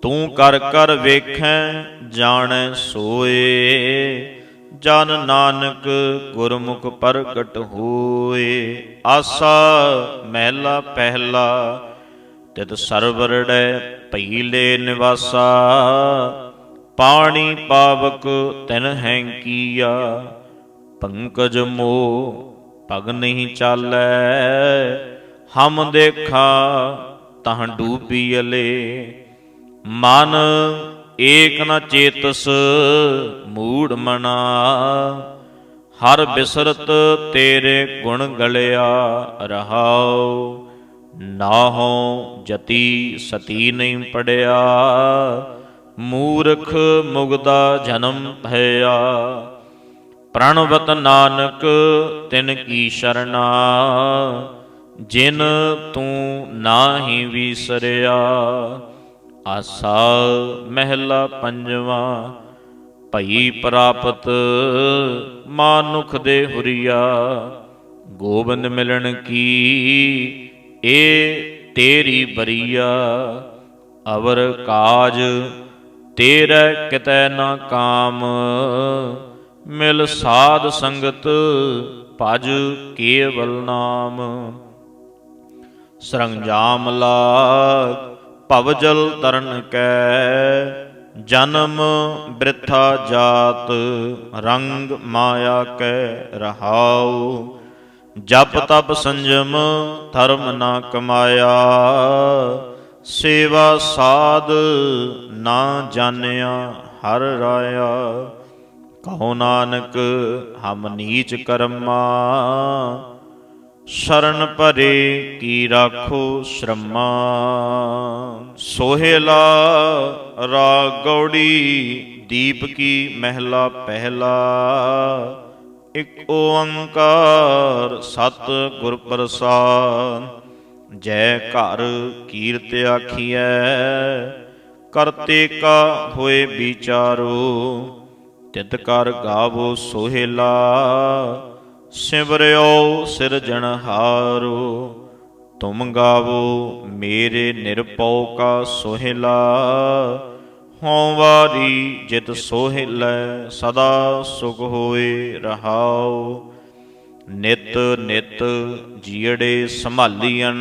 ਤੂੰ ਕਰ ਕਰ ਵੇਖੈ ਜਾਣੈ ਸੋਏ। ਜਨ ਨਾਨਕ ਗੁਰਮੁਖ ਪ੍ਰਗਟ ਹੋਏ। ਆਸਾ ਮਹਿਲਾ ਪਹਿਲਾ। ਤਿਤ ਸਰਵਰੜੈ ਭਈਲੇ ਨਿਵਾਸਾ। ਪਾਣੀ ਪਾਵਕ ਤਿਨ ਹੈ ਕੀਆ। ਪੰਕਜ ਮੋਹ ਪਗ ਨਹੀਂ ਚਾਲੈ। ਹਮ ਦੇਖਾ ਤਹ ਡੂਬੀਅਲੇ। ਮਨ ਏਕ ਨ ਚੇਤਸ ਮੂੜ ਮਨਾ। ਹਰ ਬਿਸਰਤ ਤੇਰੇ ਗੁਣ ਗਲਿਆ ਰਹਾਉ। ਨਾਹੋ ਜਤੀ ਸਤੀ ਨਹੀਂ ਪੜਿਆ। ਮੂਰਖ ਮੁਗਦਾ ਜਨਮ ਭਇਆ। ਪ੍ਰਣਵਤ ਨਾਨਕ ਤਿਨ ਕੀ ਸ਼ਰਨਾ। ਜਿਨ ਤੂੰ ਨਾਹੀ ਵੀਸਰਿਆ। ਆਸਾ ਮਹਿਲਾ ਪੰਜਵਾ। ਭਈ ਪ੍ਰਾਪਤ ਮਾਨੁਖ ਦੇ ਹੁਰੀਆ। ਗੋਬਿੰਦ ਮਿਲਣ ਕੀ ਏ ਤੇਰੀ ਬਰੀਆ। ਅਵਰ ਕਾਜ ਤੇਰੇ ਕਿਤੈ ਨਾ ਕਾਮ। ਮਿਲ ਸਾਧ ਸੰਗਤ ਭਜ ਕੇਵਲ ਨਾਮ। ਸਰੰਜਾਮ ਲਾਗ ਭਵਜਲ ਤਰਨ ਕੈ। ਜਨਮ ਬ੍ਰਿਥਾ ਜਾਤ ਰੰਗ ਮਾਇਆ ਕੈ ਰਹਾਉ। ਜਪ ਤਪ ਸੰਜਮ ਧਰਮ ਨਾ ਕਮਾਇਆ। ਸੇਵਾ ਸਾਧ ਨਾ ਜਾਣਿਆ ਹਰ ਰਾਇਆ। ਕਹੋ ਨਾਨਕ ਹਮ ਨੀਚ ਕਰਮਾ। ਸ਼ਰਨ ਭਰੇ ਕੀ ਰਾਖੋ ਸ਼ਰਮਾ। ਸੋਹਿਲਾ ਰਾਗ ਗੌੜੀ ਦੀਪ ਕੀ ਮਹਿਲਾ ਪਹਿਲਾ। ਇਕ ਓੰਕਾਰ ਸਤਿ ਗੁਰ ਪ੍ਰਸਾਦਿ। ਜੈ ਘਰ ਕੀਰਤ ਆਖੀਐ। ਕਰਤੇ ਕਾ ਹੋਏ ਵਿਚਾਰੋ। ਤਿਤ ਕਰ ਗਾਵੋ ਸੋਹਿਲਾ। ਸਿਮਰਿਓ ਸਿਰਜਣਹਾਰੋ। ਤੁਮ ਗਾਵੋ ਮੇਰੇ ਨਿਰਭਉ ਕਾ ਸੋਹਿਲਾ। ਹੋਂ ਵਾਰੀ ਜਿਤ ਸੋਹਿਲੈ ਸਦਾ ਸੁਖ ਹੋਏ ਰਹਾਉ। ਨਿਤ ਨਿਤ ਜੀੜੇ ਸੰਭਾਲੀਐਨ।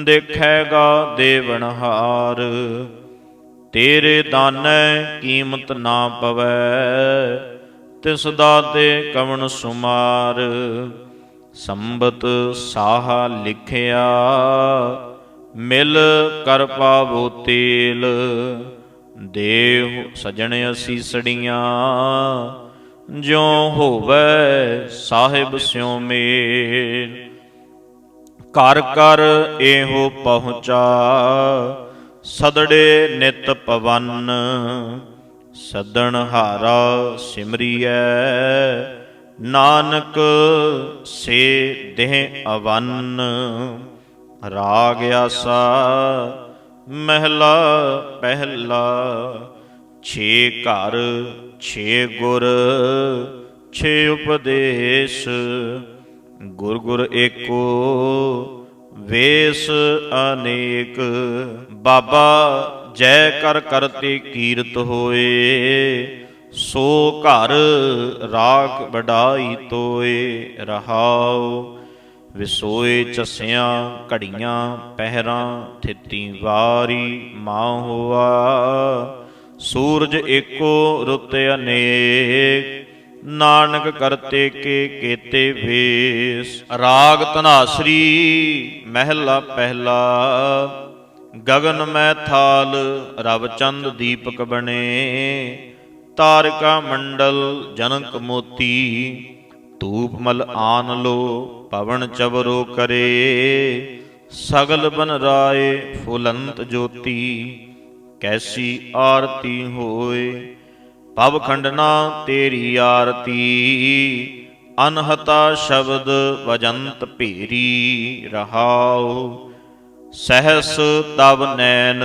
ਦੇਖੈਗਾ ਦੇਵਨਹਾਰ। ਤੇਰੇ ਦਾਨੈ ਕੀਮਤ ਨਾ ਪਵੈ। ਤਿਸ ਦਾਤੇ ਕਵਣ ਸੁਮਾਰ। ਸੰਬਤ ਸਾਹਾ ਲਿਖਿਆ। ਮਿਲ ਕਰ ਪਾਵੋ ਤੇਲ। ਦੇਹੁ ਸਜਣ ਅਸੀਸੜੀਆਂ। ਜਿਉ ਹੋਵੈ ਸਾਹਿਬ ਸਿਉ ਮੇਲ। ਘਰ ਘਰ ਇਹੋ ਪਹੁੰਚਾ। ਸਦੜੇ ਨਿਤ ਪਵਨ। ਸਦਣ ਹਾਰਾ ਸਿਮਰੀਐ। ਨਾਨਕ ਸੇ ਦੇਹ ਅਵੰਨ। ਰਾਗ ਆਸਾ ਮਹਿਲਾ ਪਹਿਲਾ। ਛੇ ਘਰ ਛੇ ਗੁਰ ਛੇ ਉਪਦੇਸ਼। ਗੁਰ ਗੁਰ ਏਕੋ ਵੇਸ ਅਨੇਕ। ਬਾਬਾ ਜੈ ਕਰ ਕਰਤੇ ਕੀਰਤ ਹੋਏ। ਸੋ ਘਰ ਰਾਖ ਵਡਾਈ ਤੋਏ ਰਹਾਉ। ਵਿਸੋਏ ਚਸਿਆਂ ਘੜੀਆਂ ਪਹਿਰਾਂ। ਥਿਤੀ ਵਾਰੀ ਮਾਂ ਹੋਆ। ਸੂਰਜ ਏਕੋ ਰੁੱਤ ਅਨੇਕ। ਨਾਨਕ ਕਰਤੇ ਕੇ ਕੇਤੇ ਵੇਸ। ਰਾਗ ਧਨਾਸਰੀ ਮਹਿਲਾ ਪਹਿਲਾ। ਗਗਨ ਮੈਂ ਥਾਲ ਰਵ ਚੰਦ ਦੀਪਕ ਬਣੇ। ਤਾਰਿਕਾ ਮੰਡਲ ਜਨਕ ਮੋਤੀ। ਧੂਪ ਮਲ ਆਨ ਲੋ ਪਵਨ ਚਵਰੋ ਕਰੇ। ਸਗਲ ਬਨ ਰਾਏ ਫੁਲੰਤ ਜੋਤੀ। कैसी आरती होए। पव खंडना तेरी आरती, अनहता शब्द वजंत भेरी रहाओ। सहस तब नैन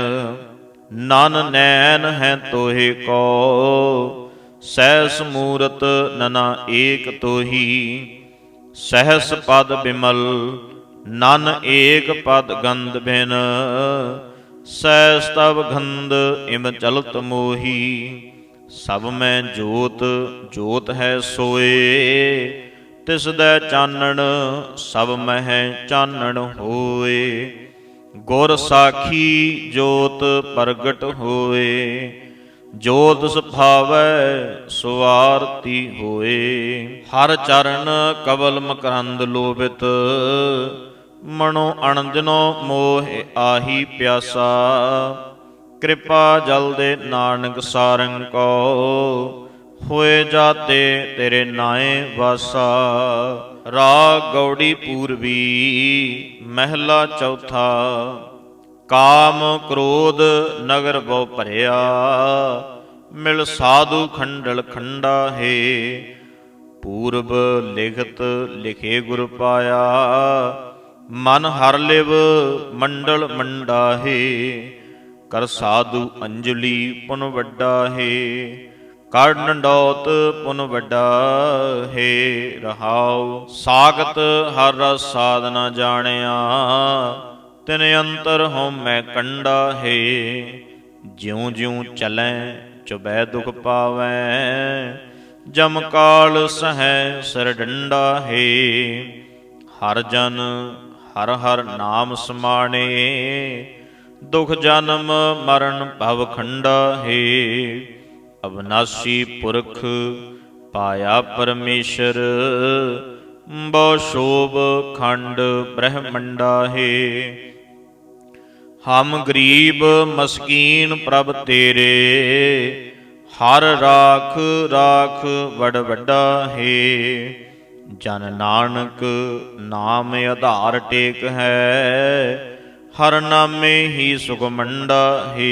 नन नैन है तोहे को, सहस मूरत नना एक तोही। सहस पद बिमल नन एक पद गंध बिन, सहस तब गंध इम चलत मोही। सब में जोत जोत है सोए, तिस दै चानण सब मह चानण होए। गुर साखी जोत प्रगट होए, जोत सुभावै सो आरती होए। हर चरण कवल मकरंद लोभित, मनो अणजनो मोह आही प्यासा। कृपा जल दे नानक सारंग को, होए जाते तेरे नाए वासा। राग गौड़ी पूर्वी महला चौथा। काम क्रोध नगर बहु भरिया, मिल साधु खंडल खंडा है। पूर्व लिखत लिखे गुर पाया, मन हर लिव मंडल मंडा है। कर साधु अंजलि पुन वड्डा है, कर नंडौत पुन वड्डा है रहाओ। सागत हर रस साधना जानिया, तिन अंतर हों मैं कंडा है। ज्यों ज्यों चलें चुबै दुख पावैं, जम काल सह सिर डंडा है। हर जन हर हर नाम समाने, दुख जन्म मरण भव खंडा है। अविनाशी पुरख पाया परमेश्वर, बहु शोभ खंड ब्रह्मंडा है। हम गरीब मस्कीन प्रभ तेरे, हर राख राख वड वड्डा है। जन नानक नाम आधार टेक है, हर नामे ही सुख मंडा है।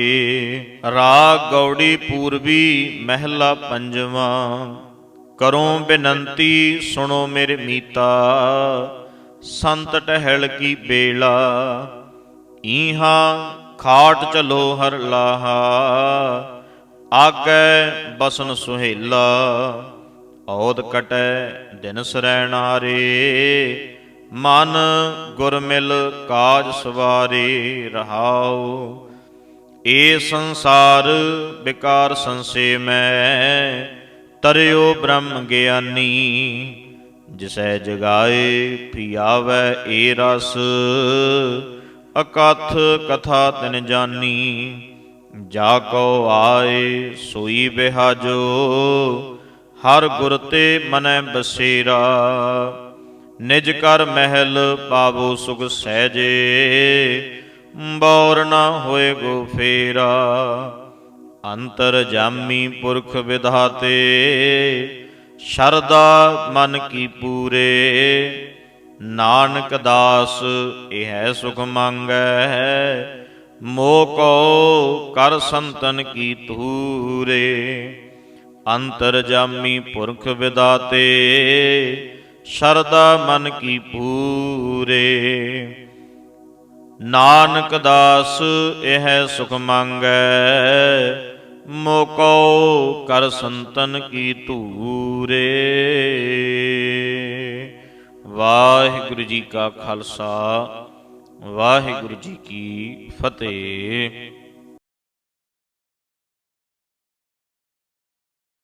राग गौड़ी पूर्वी महला पंजवा। करो बिनंती सुनो मेरे मीता, संत टहल की बेला। ईहा खाट चलो हर लाहा, आगे बसन सुहेला। औद कटै दिन सरैनारे, मन गुर मिल काज सवारे रहाओ। ए संसार विकार संसे में, तरियो ब्रह्म ज्ञानी। जिसै जगाए पियावै ए रस, अकथ कथा तिन जानी। जाको आए सोई बिहाजो, हर गुर ते मनै बसेरा। निज कर महल पावो सुख सहजे, बौर न होए गो फेरा। अंतर जामी पुरख विधाते, शरदा मन की पूरे। नानक दास यह सुख मांगै, मोह को कर संतन की तूरे। अंतर जामी पुरख विधाते, शरदा मन की पूरे। नानक दास यह सुख मांगै, मोको कर संतन की तूरे। वाहिगुरु जी का खालसा, वाहिगुरु जी की फतेह।